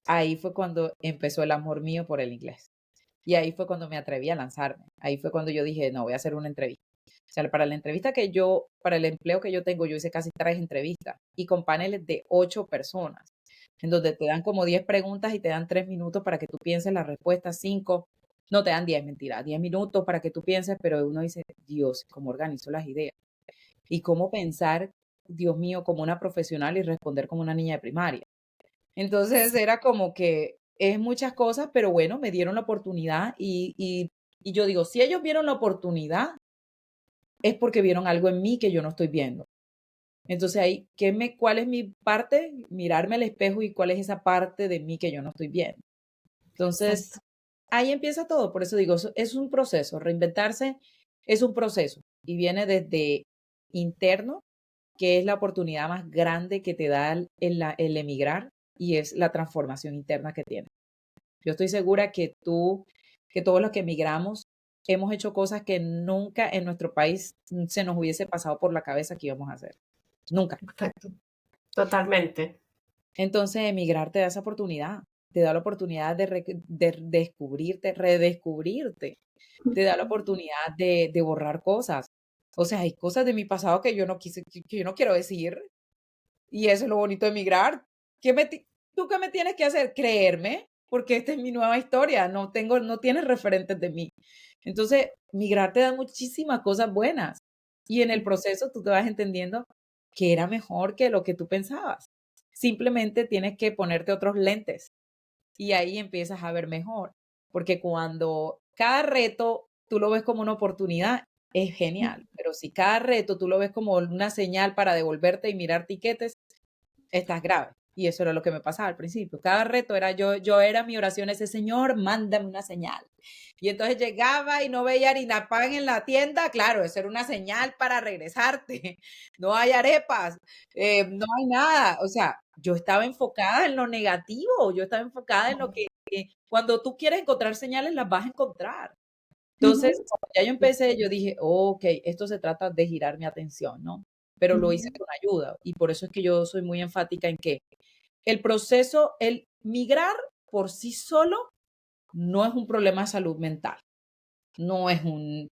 Ahí fue cuando empezó el amor mío por el inglés. Y ahí fue cuando me atreví a lanzarme. Ahí fue cuando yo dije, no, voy a hacer una entrevista. O sea, para el empleo que yo tengo, yo hice casi 3 entrevistas y con paneles de 8 personas, en donde te dan como 10 preguntas y te dan 3 minutos para que tú pienses la respuesta, 5, no te dan 10, mentira, 10 minutos para que tú pienses, pero uno dice, Dios, ¿cómo organizo las ideas? Y cómo pensar, Dios mío, como una profesional y responder como una niña de primaria. Entonces era como que es muchas cosas, pero bueno, me dieron la oportunidad y yo digo, si ellos vieron la oportunidad, es porque vieron algo en mí que yo no estoy viendo. Entonces ahí, ¿cuál es mi parte? Mirarme al espejo y cuál es esa parte de mí que yo no estoy viendo. Entonces, Exacto. ahí empieza todo. Por eso digo, es un proceso. Reinventarse es un proceso y viene desde interno, que es la oportunidad más grande que te da el emigrar y es la transformación interna que tienes. Yo estoy segura que todos los que emigramos hemos hecho cosas que nunca en nuestro país se nos hubiese pasado por la cabeza que íbamos a hacer. Nunca. Exacto. Totalmente. Entonces, emigrar te da esa oportunidad, te da la oportunidad de descubrirte, redescubrirte, te da la oportunidad de borrar cosas. O sea, hay cosas de mi pasado que yo no quise, que yo no quiero decir, y eso es lo bonito de emigrar. ¿Tú qué me tienes que hacer? Creerme, porque esta es mi nueva historia, no tienes referentes de mí. Entonces, migrar te da muchísimas cosas buenas, y en el proceso tú te vas entendiendo que era mejor que lo que tú pensabas. Simplemente tienes que ponerte otros lentes y ahí empiezas a ver mejor, porque cuando cada reto tú lo ves como una oportunidad, es genial, pero si cada reto tú lo ves como una señal para devolverte y mirar tiquetes, estás grave. Y eso era lo que me pasaba al principio. Cada reto era yo era mi oración, ese Señor, mándame una señal. Y entonces llegaba y no veía harina pan en la tienda, claro, eso era una señal para regresarte. No hay arepas, no hay nada. O sea, yo estaba enfocada en lo negativo, yo estaba enfocada en lo que cuando tú quieres encontrar señales, las vas a encontrar. Entonces, Ujú. cuando ya yo empecé, yo dije, ok, esto se trata de girar mi atención, ¿no? Pero lo hice Ujú. con ayuda y por eso es que yo soy muy enfática en que el migrar por sí solo no es un problema de salud mental, no es un,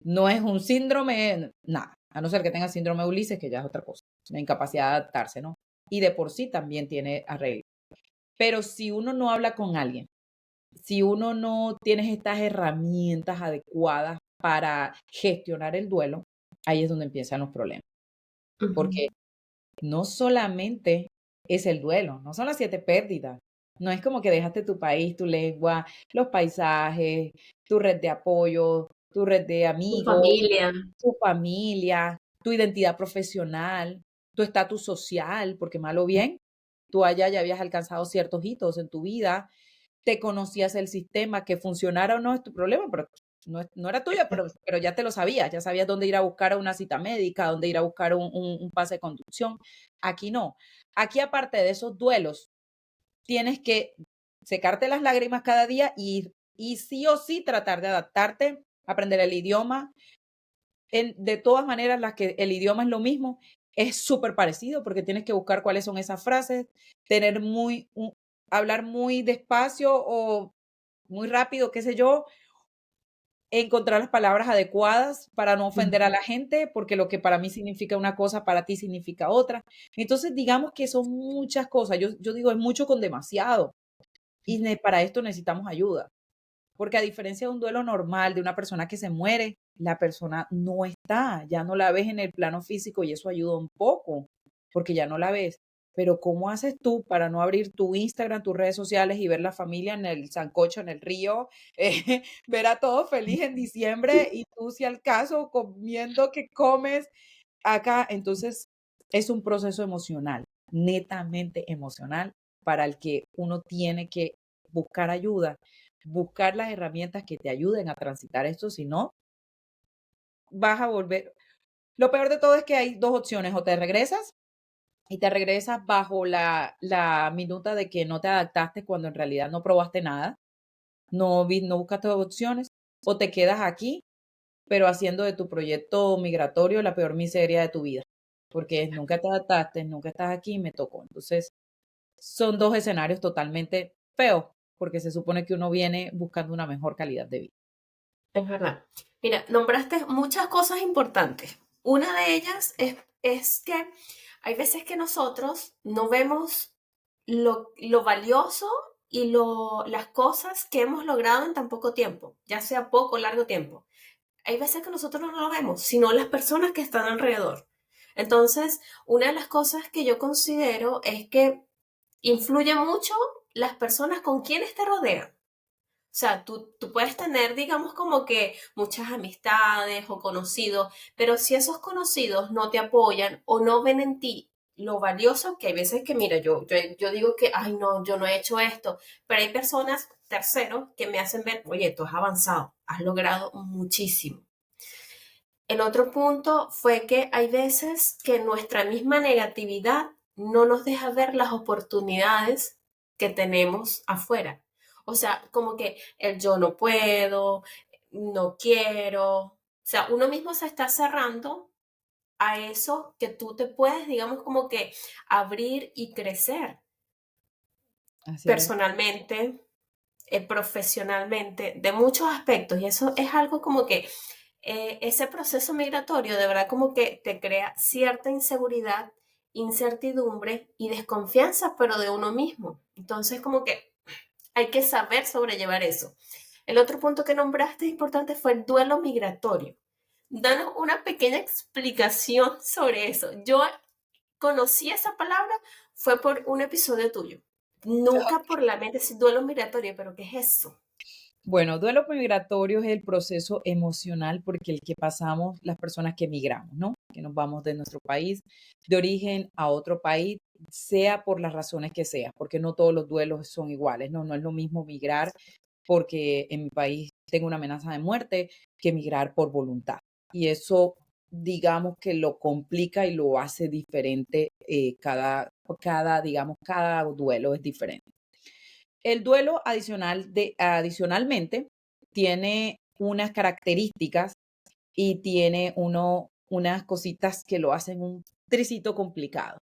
no es un síndrome, nada, a no ser que tenga síndrome de Ulises, que ya es otra cosa, la incapacidad de adaptarse, ¿no? Y de por sí también tiene arreglo. Pero si uno no habla con alguien, si uno no tiene estas herramientas adecuadas para gestionar el duelo, ahí es donde empiezan los problemas. Porque Ujú. no solamente es el duelo, no son las 7 pérdidas. No es como que dejaste tu país, tu lengua, los paisajes, tu red de apoyo, tu red de Tu amigos, familia. tu familia, tu identidad profesional, tu estatus social, porque mal o bien, tú allá ya habías alcanzado ciertos hitos en tu vida, te conocías el sistema, que funcionara o no es tu problema, pero no era tuyo, pero ya te lo sabías, ya sabías dónde ir a buscar una cita médica, dónde ir a buscar un pase de conducción. Aquí no. Aquí, aparte de esos duelos, tienes que secarte las lágrimas cada día y sí o sí tratar de adaptarte, aprender el idioma. De todas maneras, el idioma es lo mismo, es súper parecido porque tienes que buscar cuáles son esas frases, tener hablar muy despacio o muy rápido, qué sé yo, encontrar las palabras adecuadas para no ofender a Ujú. la gente, porque lo que para mí significa una cosa, para ti significa otra. Entonces, digamos que son muchas cosas. Yo digo, es mucho con demasiado. Y para esto necesitamos ayuda. Porque a diferencia de un duelo normal, de una persona que se muere, la persona no está, ya no la ves en el plano físico y eso ayuda un poco, porque ya no la ves. Pero ¿cómo haces tú para no abrir tu Instagram, tus redes sociales y ver la familia en el sancocho, en el río, ver a todos feliz en diciembre y tú si al caso comiendo que comes acá? Entonces es un proceso emocional, netamente emocional, para el que uno tiene que buscar ayuda, buscar las herramientas que te ayuden a transitar esto, si no, vas a volver. Lo peor de todo es que hay dos opciones, o te regresas y te regresas bajo la minuta de que no te adaptaste cuando en realidad no probaste nada, no buscaste opciones, o te quedas aquí, pero haciendo de tu proyecto migratorio la peor miseria de tu vida, porque nunca te adaptaste, nunca estás aquí, me tocó. Entonces, son dos escenarios totalmente feos, porque se supone que uno viene buscando una mejor calidad de vida. Es verdad. Mira, nombraste muchas cosas importantes. Una de ellas es que hay veces que nosotros no vemos lo valioso y las cosas que hemos logrado en tan poco tiempo, ya sea poco o largo tiempo. Hay veces que nosotros no lo vemos, sino las personas que están alrededor. Entonces, una de las cosas que yo considero es que influye mucho las personas con quienes te rodean. O sea, tú puedes tener, digamos, como que muchas amistades o conocidos, pero si esos conocidos no te apoyan o no ven en ti lo valioso, que hay veces que, mira, yo digo que, ay, no, yo no he hecho esto, pero hay personas, terceros, que me hacen ver, oye, tú has avanzado, has logrado muchísimo. El otro punto fue que hay veces que nuestra misma negatividad no nos deja ver las oportunidades que tenemos afuera. O sea, como que el yo no puedo, no quiero. O sea, uno mismo se está cerrando a eso que tú te puedes, digamos, como que abrir y crecer Así es. personalmente, profesionalmente, de muchos aspectos. Y eso es algo como que ese proceso migratorio de verdad como que te crea cierta inseguridad, incertidumbre y desconfianza, pero de uno mismo. Entonces como que hay que saber sobrellevar eso. El otro punto que nombraste importante fue el duelo migratorio. Danos una pequeña explicación sobre eso. Yo conocí esa palabra fue por un episodio tuyo. Nunca por la mente, sí, duelo migratorio, pero ¿qué es eso? Bueno, duelo migratorio es el proceso emocional porque el que pasamos las personas que emigramos, ¿no? Que nos vamos de nuestro país de origen a otro país, sea por las razones que sea, porque no todos los duelos son iguales, ¿no? No es lo mismo migrar porque en mi país tengo una amenaza de muerte que migrar por voluntad. Y eso, digamos que lo complica y lo hace diferente, digamos, cada duelo es diferente. El duelo adicionalmente tiene unas características y tiene unas cositas que lo hacen un tricito complicado.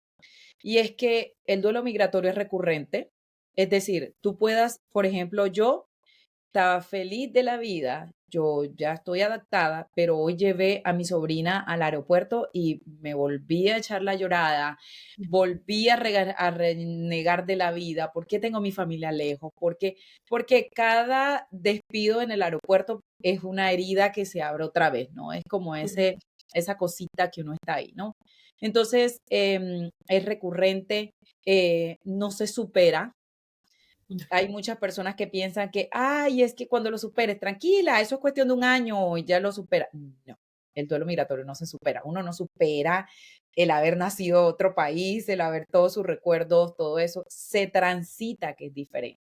Y es que el duelo migratorio es recurrente, es decir, tú puedas, por ejemplo, yo estaba feliz de la vida, yo ya estoy adaptada, pero hoy llevé a mi sobrina al aeropuerto y me volví a echar la llorada, volví a renegar de la vida, ¿por qué tengo mi familia lejos? Porque cada despido en el aeropuerto es una herida que se abre otra vez, ¿no? Es como esa cosita que uno está ahí, ¿no? Entonces, es recurrente, no se supera, hay muchas personas que piensan que, ay, es que cuando lo superes, tranquila, eso es cuestión de un año y ya lo supera. No, el duelo migratorio no se supera. Uno no supera el haber nacido en otro país, el haber todos sus recuerdos, todo eso. Se transita, que es diferente,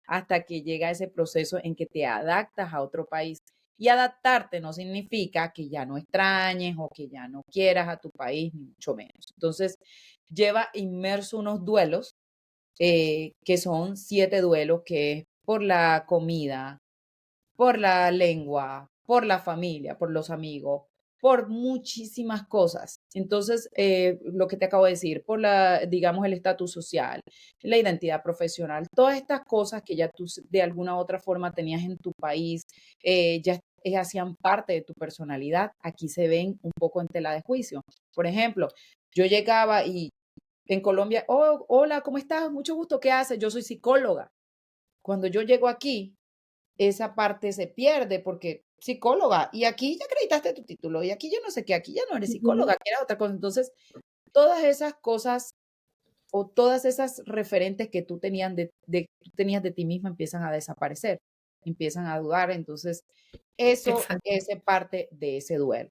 hasta que llega ese proceso en que te adaptas a otro país. Y adaptarte no significa que ya no extrañes o que ya no quieras a tu país, ni mucho menos. Entonces, lleva inmerso unos duelos que son 7 duelos, que es por la comida, por la lengua, por la familia, por los amigos, por muchísimas cosas. Entonces, lo que te acabo de decir, por digamos, el estatus social, la identidad profesional, todas estas cosas que ya tú de alguna u otra forma tenías en tu país, ya hacían parte de tu personalidad, aquí se ven un poco en tela de juicio. Por ejemplo, yo llegaba y en Colombia, oh, hola, ¿cómo estás? Mucho gusto, ¿qué haces? Yo soy psicóloga. Cuando yo llego aquí, esa parte se pierde porque psicóloga, y aquí ya acreditaste tu título, y aquí yo no sé qué, aquí ya no eres psicóloga, Ujú. aquí era otra cosa. Entonces, todas esas cosas o todas esas referentes que tú tenías de ti misma empiezan a desaparecer, empiezan a dudar. Entonces, eso Exacto. es parte de ese duelo.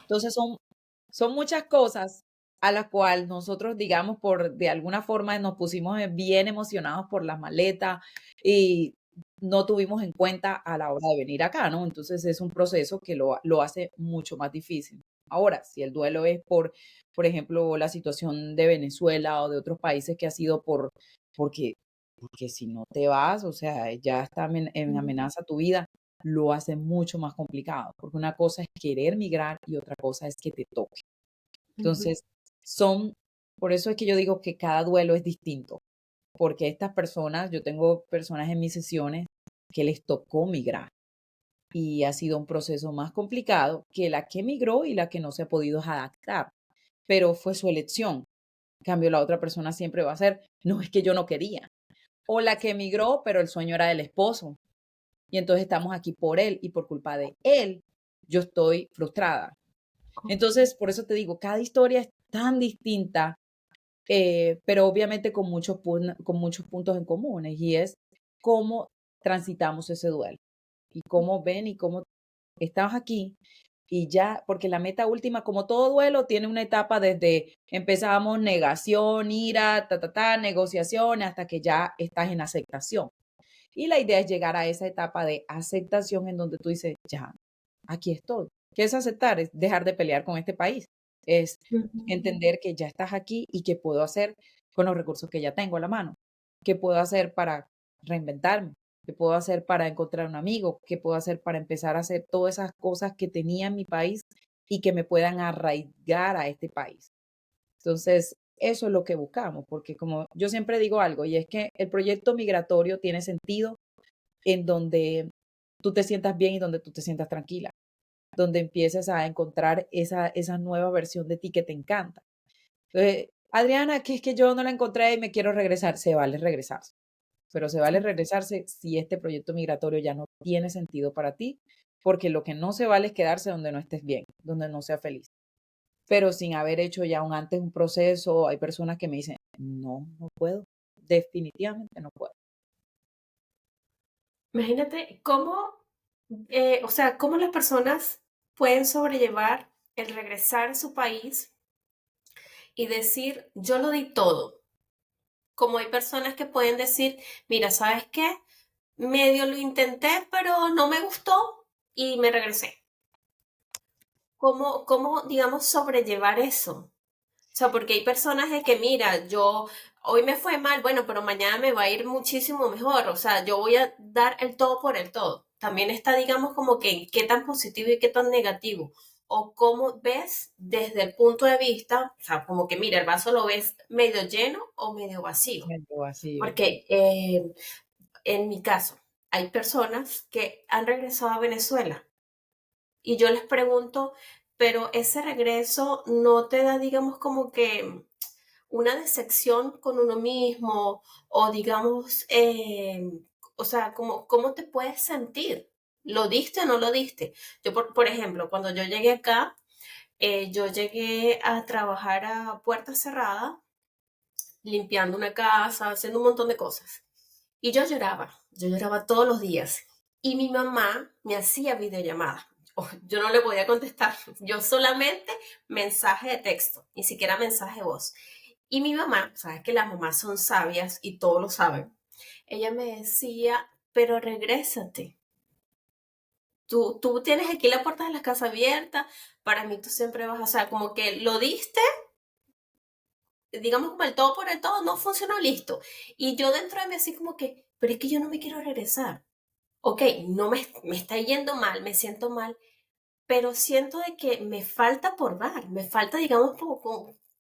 Entonces, son muchas cosas a las cuales nosotros, digamos, de alguna forma nos pusimos bien emocionados por la maleta y no tuvimos en cuenta a la hora de venir acá, ¿no? Entonces es un proceso que lo hace mucho más difícil. Ahora, si el duelo es por ejemplo, la situación de Venezuela o de otros países que ha sido porque porque si no te vas, o sea, ya está en amenaza tu vida, lo hace mucho más complicado, porque una cosa es querer migrar y otra cosa es que te toque. Ujú, Entonces, son, por eso es que yo digo que cada duelo es distinto, porque estas personas, yo tengo personas en mis sesiones que les tocó migrar y ha sido un proceso más complicado que la que migró y la que no se ha podido adaptar, pero fue su elección. En cambio, la otra persona siempre va a ser, no es que yo no quería. O la que emigró, pero el sueño era del esposo. Y entonces estamos aquí por él y por culpa de él, yo estoy frustrada. Entonces, por eso te digo, cada historia es tan distinta, pero obviamente con muchos puntos en comunes y es cómo transitamos ese duelo y cómo ven y cómo estamos aquí y ya, porque la meta última, como todo duelo, tiene una etapa desde empezamos negación, ira, negociación, hasta que ya estás en aceptación. Y la idea es llegar a esa etapa de aceptación en donde tú dices, ya, aquí estoy. ¿Qué es aceptar? Es dejar de pelear con este país. Es ujú. entender que ya estás aquí y qué puedo hacer con los recursos que ya tengo a la mano. ¿Qué puedo hacer para reinventarme? ¿Qué puedo hacer para encontrar un amigo? ¿Qué puedo hacer para empezar a hacer todas esas cosas que tenía en mi país y que me puedan arraigar a este país? Entonces, eso es lo que buscamos, porque como yo siempre digo algo, y es que el proyecto migratorio tiene sentido en donde tú te sientas bien y donde tú te sientas tranquila, donde empieces a encontrar esa nueva versión de ti que te encanta. Entonces, Adriana, que es que yo no la encontré y me quiero regresar, se vale regresarse, pero se vale regresarse si este proyecto migratorio ya no tiene sentido para ti, porque lo que no se vale es quedarse donde no estés bien, donde no seas feliz, pero sin haber hecho ya un proceso. Hay personas que me dicen, no, no puedo, definitivamente no puedo. Imagínate cómo, o sea, cómo las personas pueden sobrellevar el regresar a su país y decir, yo lo di todo. Como hay personas que pueden decir, mira, ¿sabes qué? Medio lo intenté, pero no me gustó y me regresé. ¿Cómo, digamos, sobrellevar eso? O sea, porque hay personas de que, mira, yo hoy me fue mal, bueno, pero mañana me va a ir muchísimo mejor. O sea, yo voy a dar el todo por el todo. También está, digamos, como que qué tan positivo y qué tan negativo. O cómo ves desde el punto de vista, o sea, como que, mira, el vaso lo ves medio lleno o medio vacío. Siento vacío. Porque en mi caso, hay personas que han regresado a Venezuela y yo les pregunto, pero ese regreso no te da, digamos, como que una decepción con uno mismo o digamos, o sea, ¿cómo te puedes sentir? ¿Lo diste o no lo diste? Yo, por ejemplo, cuando yo llegué acá, yo llegué a trabajar a puerta cerrada, limpiando una casa, haciendo un montón de cosas. Y yo lloraba todos los días. Y mi mamá me hacía videollamada. Yo no le podía contestar, yo solamente mensaje de texto, ni siquiera mensaje de voz. Y mi mamá, sabes que las mamás son sabias y todos lo saben, ella me decía, pero regrésate. Tú tienes aquí la puerta de la casa abierta, para mí tú siempre vas, o sea, como que lo diste, digamos como el todo por el todo, no funcionó, listo. Y yo dentro de mí así como que, pero es que yo no me quiero regresar. Ok, no me está yendo mal, me siento mal, pero siento de que me falta por dar, me falta, digamos,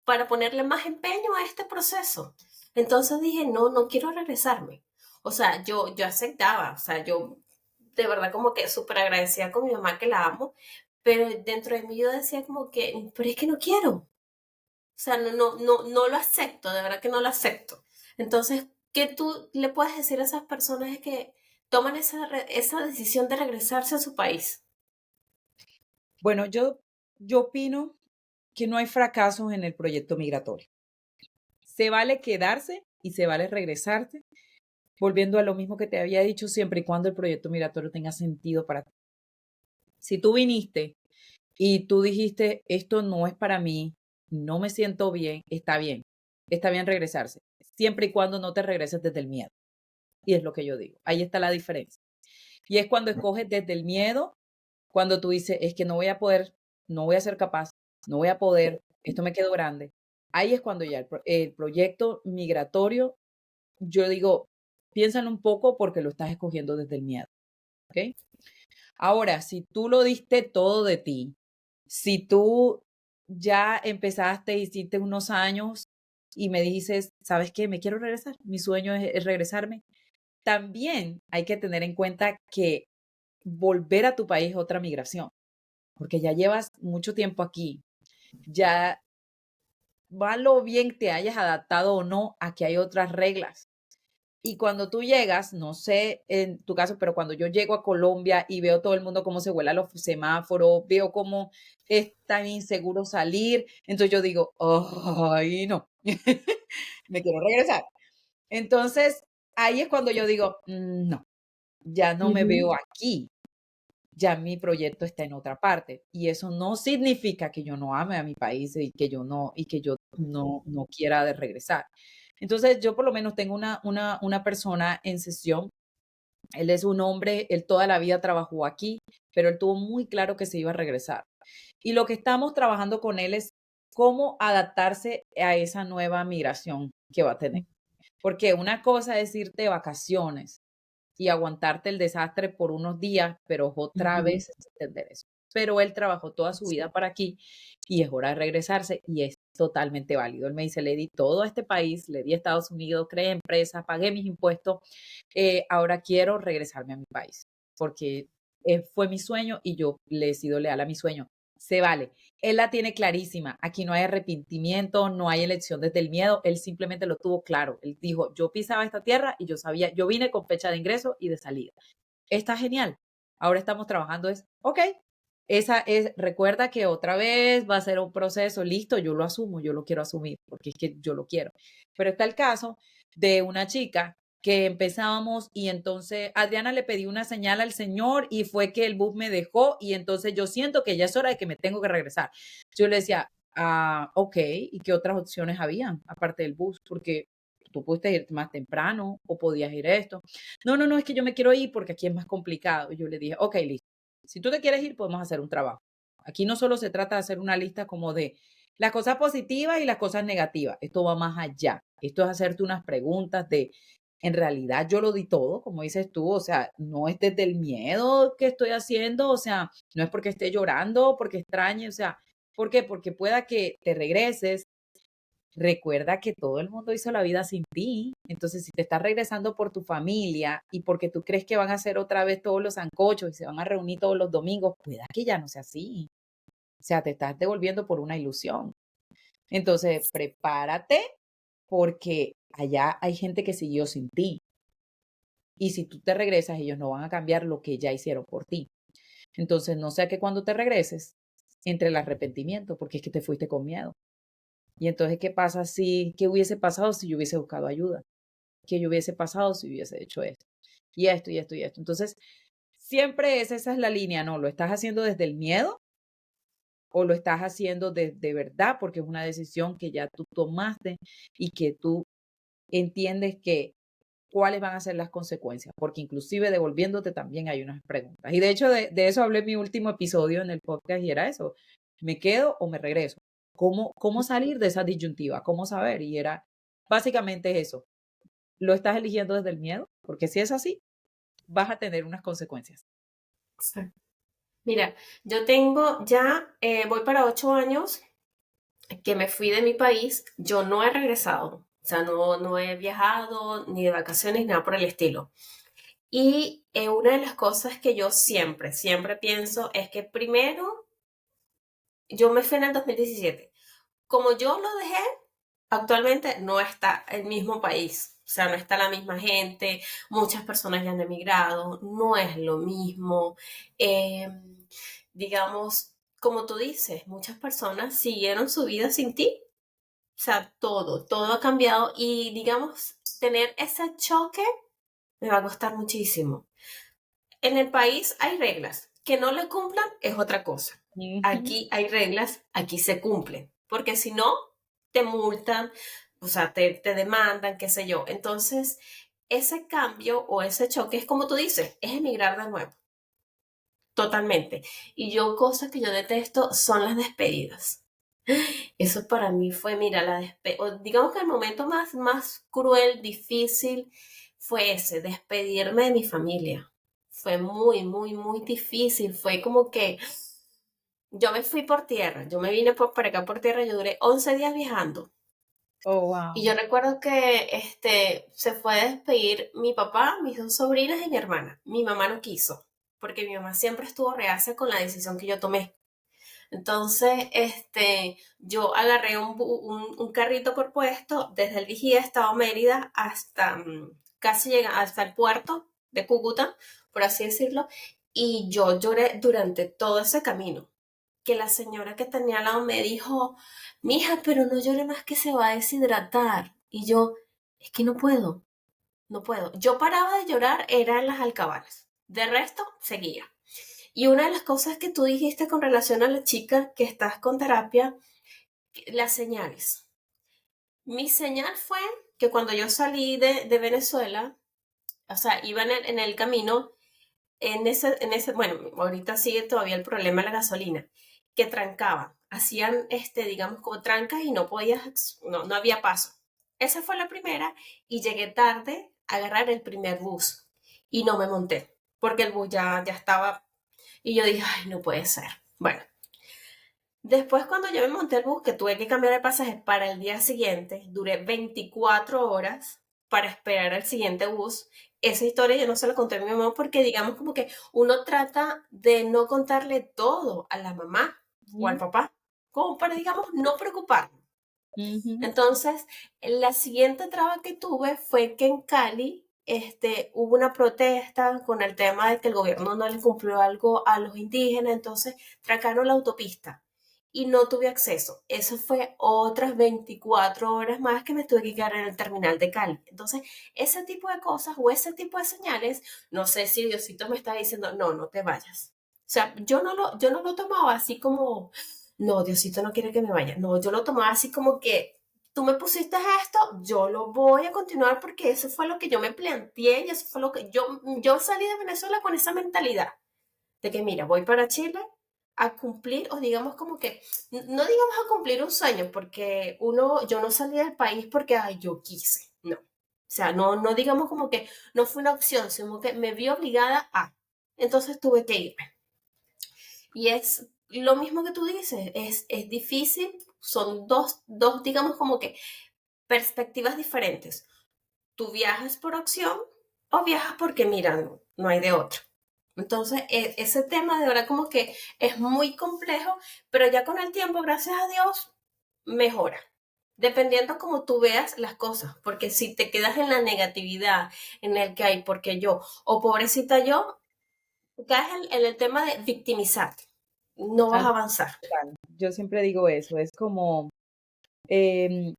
para ponerle más empeño a este proceso. Entonces dije, no, no quiero regresarme. O sea, yo aceptaba, o sea, yo de verdad como que súper agradecida con mi mamá que la amo, pero dentro de mí yo decía como que, pero es que no quiero. O sea, no lo acepto, de verdad que no lo acepto. Entonces, ¿qué tú le puedes decir a esas personas que toman esa decisión de regresarse a su país? Bueno, yo opino que no hay fracasos en el proyecto migratorio. Se vale quedarse y se vale regresarse, volviendo a lo mismo que te había dicho, siempre y cuando el proyecto migratorio tenga sentido para ti. Si tú viniste y tú dijiste, esto no es para mí, no me siento bien, está bien regresarse, siempre y cuando no te regreses desde el miedo. Y es lo que yo digo, ahí está la diferencia. Y es cuando escoges desde el miedo, cuando tú dices, es que no voy a poder, no voy a ser capaz, no voy a poder, esto me quedó grande. Ahí es cuando ya el proyecto migratorio, yo digo, piénsalo un poco porque lo estás escogiendo desde el miedo, ¿ok? Ahora, si tú lo diste todo de ti, si tú ya empezaste, hiciste unos años y me dices, ¿sabes qué? Me quiero regresar, mi sueño es regresarme. También hay que tener en cuenta que volver a tu país es otra migración, porque ya llevas mucho tiempo aquí, ya va lo bien te hayas adaptado o no, aquí hay otras reglas. Y cuando tú llegas, no sé en tu caso, pero cuando yo llego a Colombia y veo todo el mundo cómo se vuela los semáforos, veo cómo es tan inseguro salir, entonces yo digo, ay, no, me quiero regresar. Entonces, ahí es cuando yo digo, no, ya no me Ujú. veo aquí, ya mi proyecto está en otra parte. Y eso no significa que yo no ame a mi país y que yo no quiera de regresar. Entonces, yo por lo menos tengo una persona en sesión. Él es un hombre, él toda la vida trabajó aquí, pero él tuvo muy claro que se iba a regresar. Y lo que estamos trabajando con él es cómo adaptarse a esa nueva migración que va a tener. Porque una cosa es irte de vacaciones y aguantarte el desastre por unos días, pero otra Ujú. vez es entender eso. Pero él trabajó toda su vida Sí. para aquí y es hora de regresarse y es totalmente válido. Él me dice, le di todo a este país, le di a Estados Unidos, creé empresas, pagué mis impuestos, ahora quiero regresarme a mi país porque fue mi sueño y yo le he sido leal a mi sueño. Se vale. Él la tiene clarísima. Aquí no hay arrepentimiento, no hay elección desde el miedo. Él simplemente lo tuvo claro. Él dijo, yo pisaba esta tierra y yo sabía, yo vine con fecha de ingreso y de salida. Está genial. Ahora estamos trabajando ok, esa es, recuerda que otra vez va a ser un proceso, listo, yo lo asumo, yo lo quiero asumir, porque es que yo lo quiero. Pero está el caso de una chica que empezábamos y entonces Adriana le pedí una señal al señor y fue que el bus me dejó y entonces yo siento que ya es hora de que me tengo que regresar. Yo le decía, ok, ¿y qué otras opciones habían aparte del bus? Porque tú pudiste ir más temprano o podías ir a esto. No, no, no, es que yo me quiero ir porque aquí es más complicado. Y yo le dije, ok, listo. Si tú te quieres ir, podemos hacer un trabajo. Aquí no solo se trata de hacer una lista como de las cosas positivas y las cosas negativas. Esto va más allá. Esto es hacerte unas preguntas de, en realidad yo lo di todo, como dices tú, o sea, no es desde el miedo que estoy haciendo, o sea, no es porque esté llorando, porque extrañe, o sea, ¿por qué? Porque pueda que te regreses. Recuerda que todo el mundo hizo la vida sin ti. Entonces, si te estás regresando por tu familia y porque tú crees que van a hacer otra vez todos los sancochos y se van a reunir todos los domingos, pueda que ya no sea así. O sea, te estás devolviendo por una ilusión. Entonces, prepárate porque allá hay gente que siguió sin ti. Y si tú te regresas, ellos no van a cambiar lo que ya hicieron por ti. Entonces, no sea que cuando te regreses, entre el arrepentimiento, porque es que te fuiste con miedo. Y entonces, ¿qué pasa si, qué hubiese pasado si yo hubiese buscado ayuda? ¿Qué yo hubiese pasado si hubiese hecho esto? Y esto, y esto, y esto. Entonces, siempre esa es la línea, ¿no? ¿Lo estás haciendo desde el miedo o lo estás haciendo de verdad porque es una decisión que ya tú tomaste y que tú entiendes que cuáles van a ser las consecuencias? Porque inclusive devolviéndote también hay unas preguntas. Y de hecho, de eso hablé en mi último episodio en el podcast y era eso, ¿me quedo o me regreso? ¿Cómo salir de esa disyuntiva? ¿Cómo saber? Y era básicamente eso. ¿Lo estás eligiendo desde el miedo? Porque si es así, vas a tener unas consecuencias. Exacto. Mira, yo tengo ya, voy para 8 años que me fui de mi país. Yo no he regresado, o sea, no he viajado ni de vacaciones, nada por el estilo. Y una de las cosas que yo siempre pienso es que primero, yo me fui en el 2017. Como yo lo dejé, actualmente no está el mismo país, o sea, no está la misma gente, muchas personas ya han emigrado, no es lo mismo. Eh, digamos, como tú dices, muchas personas siguieron su vida sin ti, o sea, todo ha cambiado y digamos, tener ese choque me va a costar muchísimo. En el país hay reglas, que no le cumplan es otra cosa. Ujú. Aquí hay reglas, aquí se cumplen, porque si no, te multan, o sea, te demandan, qué sé yo. Entonces, ese cambio o ese choque es como tú dices, es emigrar de nuevo, totalmente. Y yo, cosas que yo detesto son las despedidas. Eso para mí fue, mira, digamos que el momento más cruel, difícil, fue ese, despedirme de mi familia. Fue muy, muy, muy difícil. Fue como que yo me fui por tierra, yo me vine para acá por tierra, yo duré 11 días viajando. Oh, Y wow. yo recuerdo que se fue a despedir mi papá, mis dos sobrinas y mi hermana. Mi mamá no quiso, porque mi mamá siempre estuvo reacia con la decisión que yo tomé. Entonces, yo agarré un carrito por puesto desde el Vigía, Estado Mérida, hasta casi llega hasta el puerto de Cúcuta, por así decirlo, y yo lloré durante todo ese camino. Que la señora que tenía al lado me dijo, mija, pero no llore más que se va a deshidratar. Y yo, es que no puedo, no puedo. Yo paraba de llorar, era en las alcabalas. De resto, seguía. Y una de las cosas que tú dijiste con relación a la chica que estás con terapia, las señales. Mi señal fue que cuando yo salí de Venezuela, o sea, iba en el camino, bueno, ahorita sigue todavía el problema de la gasolina, que trancaban, hacían, digamos, como trancas y no podías, no había paso. Esa fue la primera y llegué tarde a agarrar el primer bus y no me monté, porque el bus ya estaba, y yo dije, ay, no puede ser. Bueno, después cuando yo me monté el bus, que tuve que cambiar el pasaje para el día siguiente, duré 24 horas para esperar al siguiente bus. Esa historia yo no se la conté a mi mamá porque digamos como que uno trata de no contarle todo a la mamá o al Ujú, papá, como para digamos no preocuparnos. ujú. Entonces, la siguiente traba que tuve fue que en Cali hubo una protesta con el tema de que el gobierno no le cumplió algo a los indígenas, entonces trancaron la autopista y no tuve acceso. Eso fue otras 24 horas más que me tuve que quedar en el terminal de Cali. Entonces, ese tipo de cosas o ese tipo de señales, no sé si Diosito me está diciendo, no, no te vayas. O sea, yo no lo tomaba así como, no, Diosito no quiere que me vaya. No, yo lo tomaba así como que tú me pusiste esto, yo lo voy a continuar porque eso fue lo que yo me planteé y eso fue lo que yo salí de Venezuela con esa mentalidad de que mira, voy para Chile a cumplir o digamos como que, no digamos a cumplir un sueño porque yo no salí del país porque ay, yo quise, no. O sea, no digamos como que no fue una opción, sino que me vi obligada a. Entonces tuve que irme. Y es lo mismo que tú dices, es difícil, son dos, digamos como que perspectivas diferentes. Tú viajas por opción o viajas porque, mira, no hay de otro. Entonces, ese tema de verdad como que es muy complejo, pero ya con el tiempo, gracias a Dios, mejora. Dependiendo como tú veas las cosas, porque si te quedas en la negatividad, en el que hay, porque yo, o pobrecita yo, caes en el tema de victimizarte. No vas a Así, avanzar. total. Yo siempre digo eso, es como, em,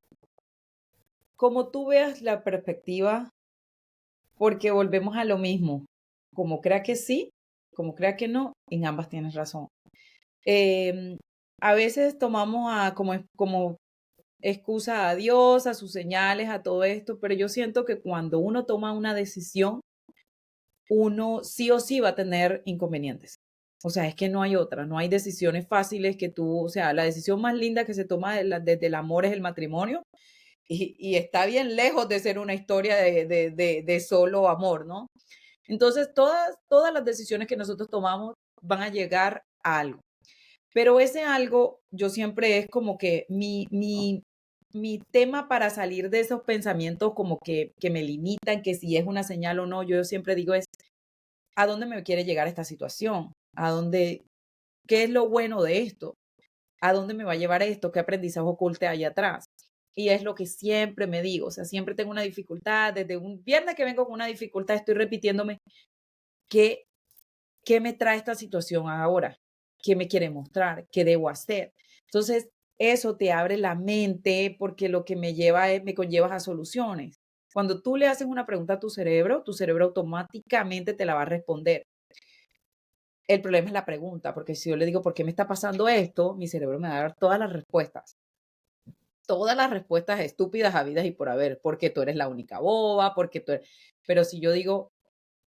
como tú veas la perspectiva, porque volvemos a lo mismo. Como crea que sí, como crea que no, en ambas tienes razón. Em, a veces tomamos como excusa a Dios, a sus señales, a todo esto, pero yo siento que cuando uno toma una decisión, uno sí o sí va a tener inconvenientes. O sea, es que no hay otra, no hay decisiones fáciles que tú, o sea, la decisión más linda que se toma desde el amor es el matrimonio y está bien lejos de ser una historia de solo amor, ¿no? Entonces, todas las decisiones que nosotros tomamos van a llegar a algo. Pero ese algo, yo siempre es como que mi tema para salir de esos pensamientos como que me limitan, que si es una señal o no, yo siempre digo es, ¿a dónde me quiere llegar esta situación? ¿A dónde, qué es lo bueno de esto? ¿A dónde me va a llevar esto? ¿Qué aprendizaje oculte hay atrás? Y es lo que siempre me digo, o sea, siempre tengo una dificultad, desde un viernes que vengo con una dificultad, estoy repitiéndome, ¿qué, qué me trae esta situación ahora? ¿Qué me quiere mostrar? ¿Qué debo hacer? Entonces, eso te abre la mente porque lo que me lleva me conlleva a soluciones. Cuando tú le haces una pregunta a tu cerebro automáticamente te la va a responder. El problema es la pregunta, porque si yo le digo, ¿por qué me está pasando esto? Mi cerebro me va a dar todas las respuestas estúpidas habidas y por haber, porque tú eres la única boba, porque tú eres... Pero si yo digo,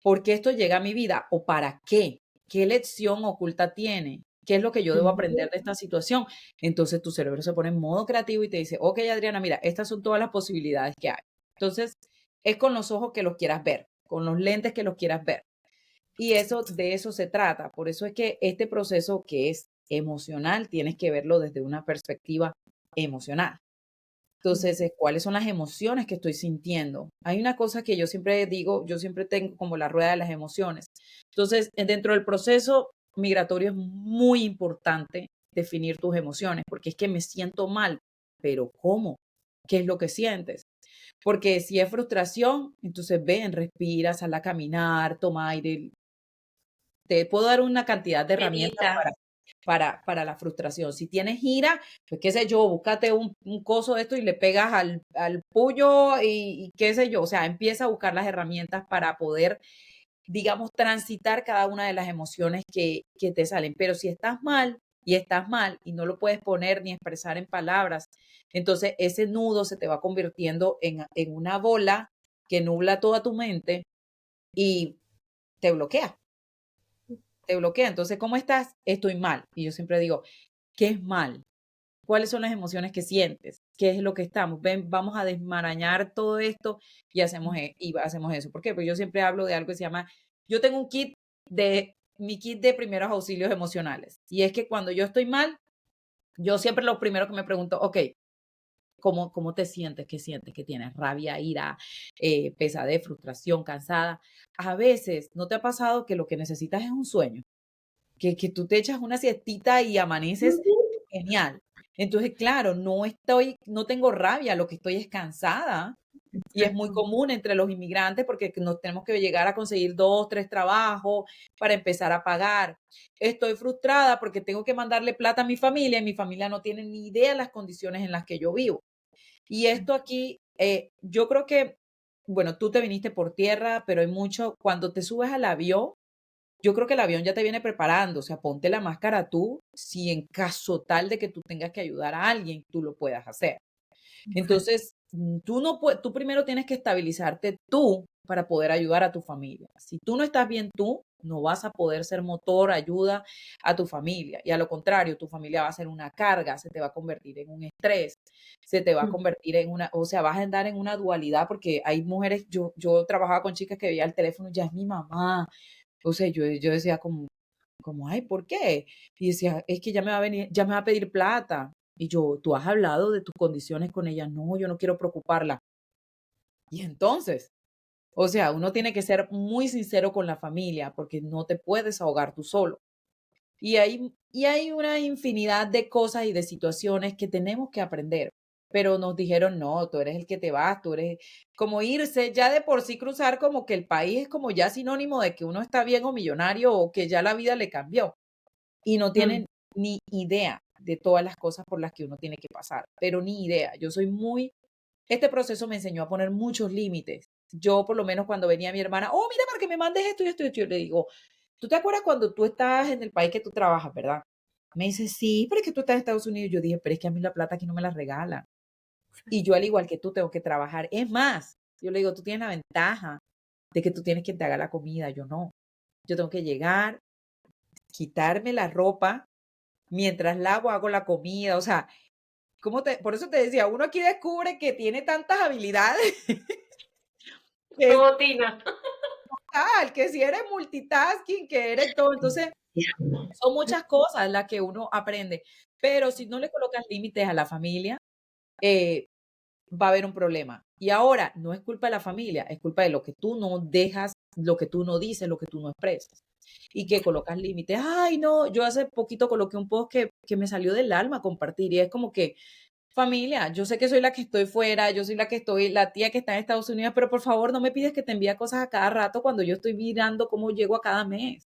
¿por qué esto llega a mi vida? ¿O para qué? ¿Qué lección oculta tiene? ¿Qué es lo que yo debo aprender Ujú. de esta situación? Entonces tu cerebro se pone en modo creativo y te dice, ok, Adriana, mira, estas son todas las posibilidades que hay. Entonces, es con los ojos que los quieras ver, con los lentes que los quieras ver. Y eso, de eso se trata. Por eso es que este proceso que es emocional, tienes que verlo desde una perspectiva emocional. Entonces, ¿cuáles son las emociones que estoy sintiendo? Hay una cosa que yo siempre digo, yo siempre tengo como la rueda de las emociones. Entonces, dentro del proceso migratorio es muy importante definir tus emociones, porque es que me siento mal, pero ¿cómo? ¿Qué es lo que sientes? Porque si es frustración, entonces ven, respira, sal a caminar, toma aire. Te puedo dar una cantidad de herramientas Medita. para la frustración. Si tienes ira, pues qué sé yo, búscate un coso de esto y le pegas al puño y qué sé yo. O sea, empieza a buscar las herramientas para poder, digamos, transitar cada una de las emociones que te salen. Pero si estás mal y no lo puedes poner ni expresar en palabras, entonces ese nudo se te va convirtiendo en una bola que nubla toda tu mente y te bloquea, te bloquea. Entonces, ¿cómo estás? Estoy mal. Y yo siempre digo, ¿qué es mal? ¿Cuáles son las emociones que sientes? ¿Qué es lo que estamos? Ven, vamos a desmarañar todo esto y hacemos eso. ¿Por qué? Porque yo siempre hablo de algo que se llama, yo tengo mi kit de primeros auxilios emocionales. Y es que cuando yo estoy mal, yo siempre lo primero que me pregunto, ok, ¿cómo te sientes? ¿Qué sientes? ¿Qué tienes? Rabia, ira, pesadez, frustración, cansada. A veces, ¿no te ha pasado que lo que necesitas es un sueño? Que tú te echas una siestita y amaneces genial. Entonces, claro, no tengo rabia, lo que estoy es cansada. Y es muy Exacto. común entre los inmigrantes porque nos tenemos que llegar a conseguir 2, 3 trabajos para empezar a pagar. Estoy frustrada porque tengo que mandarle plata a mi familia y mi familia no tiene ni idea de las condiciones en las que yo vivo. Y esto aquí, yo creo que, bueno, tú te viniste por tierra, pero hay mucho, cuando te subes al avión, yo creo que el avión ya te viene preparando, o sea, ponte la máscara tú, si en caso tal de que tú tengas que ayudar a alguien, tú lo puedas hacer. Entonces, tú no puedes, tú primero tienes que estabilizarte tú para poder ayudar a tu familia. Si tú no estás bien tú, no vas a poder ser motor, ayuda a tu familia. Y a lo contrario, tu familia va a ser una carga, se te va a convertir en un estrés, se te va a convertir en una, o sea, vas a andar en una dualidad porque hay mujeres, yo trabajaba con chicas que veía el teléfono, ya es mi mamá. O sea, yo decía como, ay, ¿por qué? Y decía, es que ya me va a venir, ya me va a pedir plata. Y yo, ¿tú has hablado de tus condiciones con ella? No, yo no quiero preocuparla. Y entonces, o sea, uno tiene que ser muy sincero con la familia porque no te puedes ahogar tú solo. Y hay una infinidad de cosas y de situaciones que tenemos que aprender. Pero nos dijeron, no, tú eres el que te vas, tú eres como irse, ya de por sí cruzar como que el país es como ya sinónimo de que uno está bien o millonario o que ya la vida le cambió. Y no tienen ni idea de todas las cosas por las que uno tiene que pasar, pero ni idea. Este proceso me enseñó a poner muchos límites. Yo, por lo menos, cuando venía mi hermana, oh, mira, para que me mandes esto y esto y esto, yo le digo, ¿tú te acuerdas cuando tú estás en el país que tú trabajas, verdad? Me dice, sí, pero es que tú estás en Estados Unidos. Yo dije, pero es que a mí la plata aquí no me la regalan. Y yo, al igual que tú, tengo que trabajar. Es más, yo le digo, tú tienes la ventaja de que tú tienes quien te haga la comida. Yo no. Yo tengo que llegar, quitarme la ropa, mientras lavo, hago la comida. O sea, por eso te decía, uno aquí descubre que tiene tantas habilidades que es Como Tina. tal, que si eres multitasking, que eres todo. Entonces, son muchas cosas las que uno aprende. Pero si no le colocas límites a la familia, eh, va a haber un problema. Y ahora, no es culpa de la familia, es culpa de lo que tú no dejas, lo que tú no dices, lo que tú no expresas. Y que colocas límites. Ay, no, yo hace poquito coloqué un post que me salió del alma compartir y es como que, familia, yo sé que soy la que estoy fuera, yo soy la tía que está en Estados Unidos, pero por favor no me pides que te envíe cosas a cada rato cuando yo estoy mirando cómo llego a cada mes.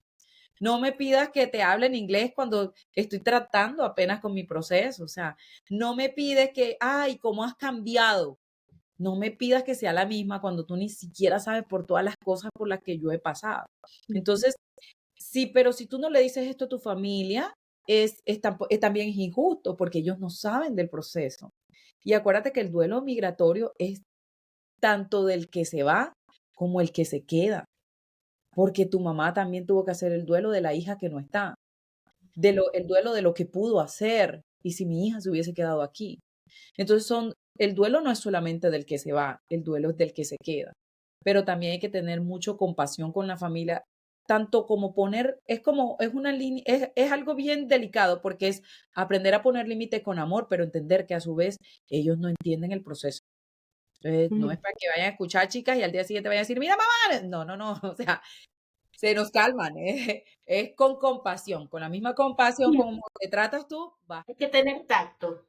No me pidas que te hable en inglés cuando estoy tratando apenas con mi proceso. O sea, no me pides que, ay, ¿cómo has cambiado? No me pidas que sea la misma cuando tú ni siquiera sabes por todas las cosas por las que yo he pasado. Entonces, sí, pero si tú no le dices esto a tu familia, también es injusto porque ellos no saben del proceso. Y acuérdate que el duelo migratorio es tanto del que se va como el que se queda, porque tu mamá también tuvo que hacer el duelo de la hija que no está, el duelo de lo que pudo hacer y si mi hija se hubiese quedado aquí. Entonces el duelo no es solamente del que se va, el duelo es del que se queda. Pero también hay que tener mucho compasión con la familia, tanto como poner, es una línea, es algo bien delicado porque es aprender a poner límites con amor, pero entender que a su vez ellos no entienden el proceso. Entonces, no es para que vayan a escuchar, chicas, y al día siguiente vayan a decir, mira, mamá, no, no, no, o sea, se nos calman, es con compasión, con la misma compasión Sí, como te tratas tú, vas. hay que tener tacto.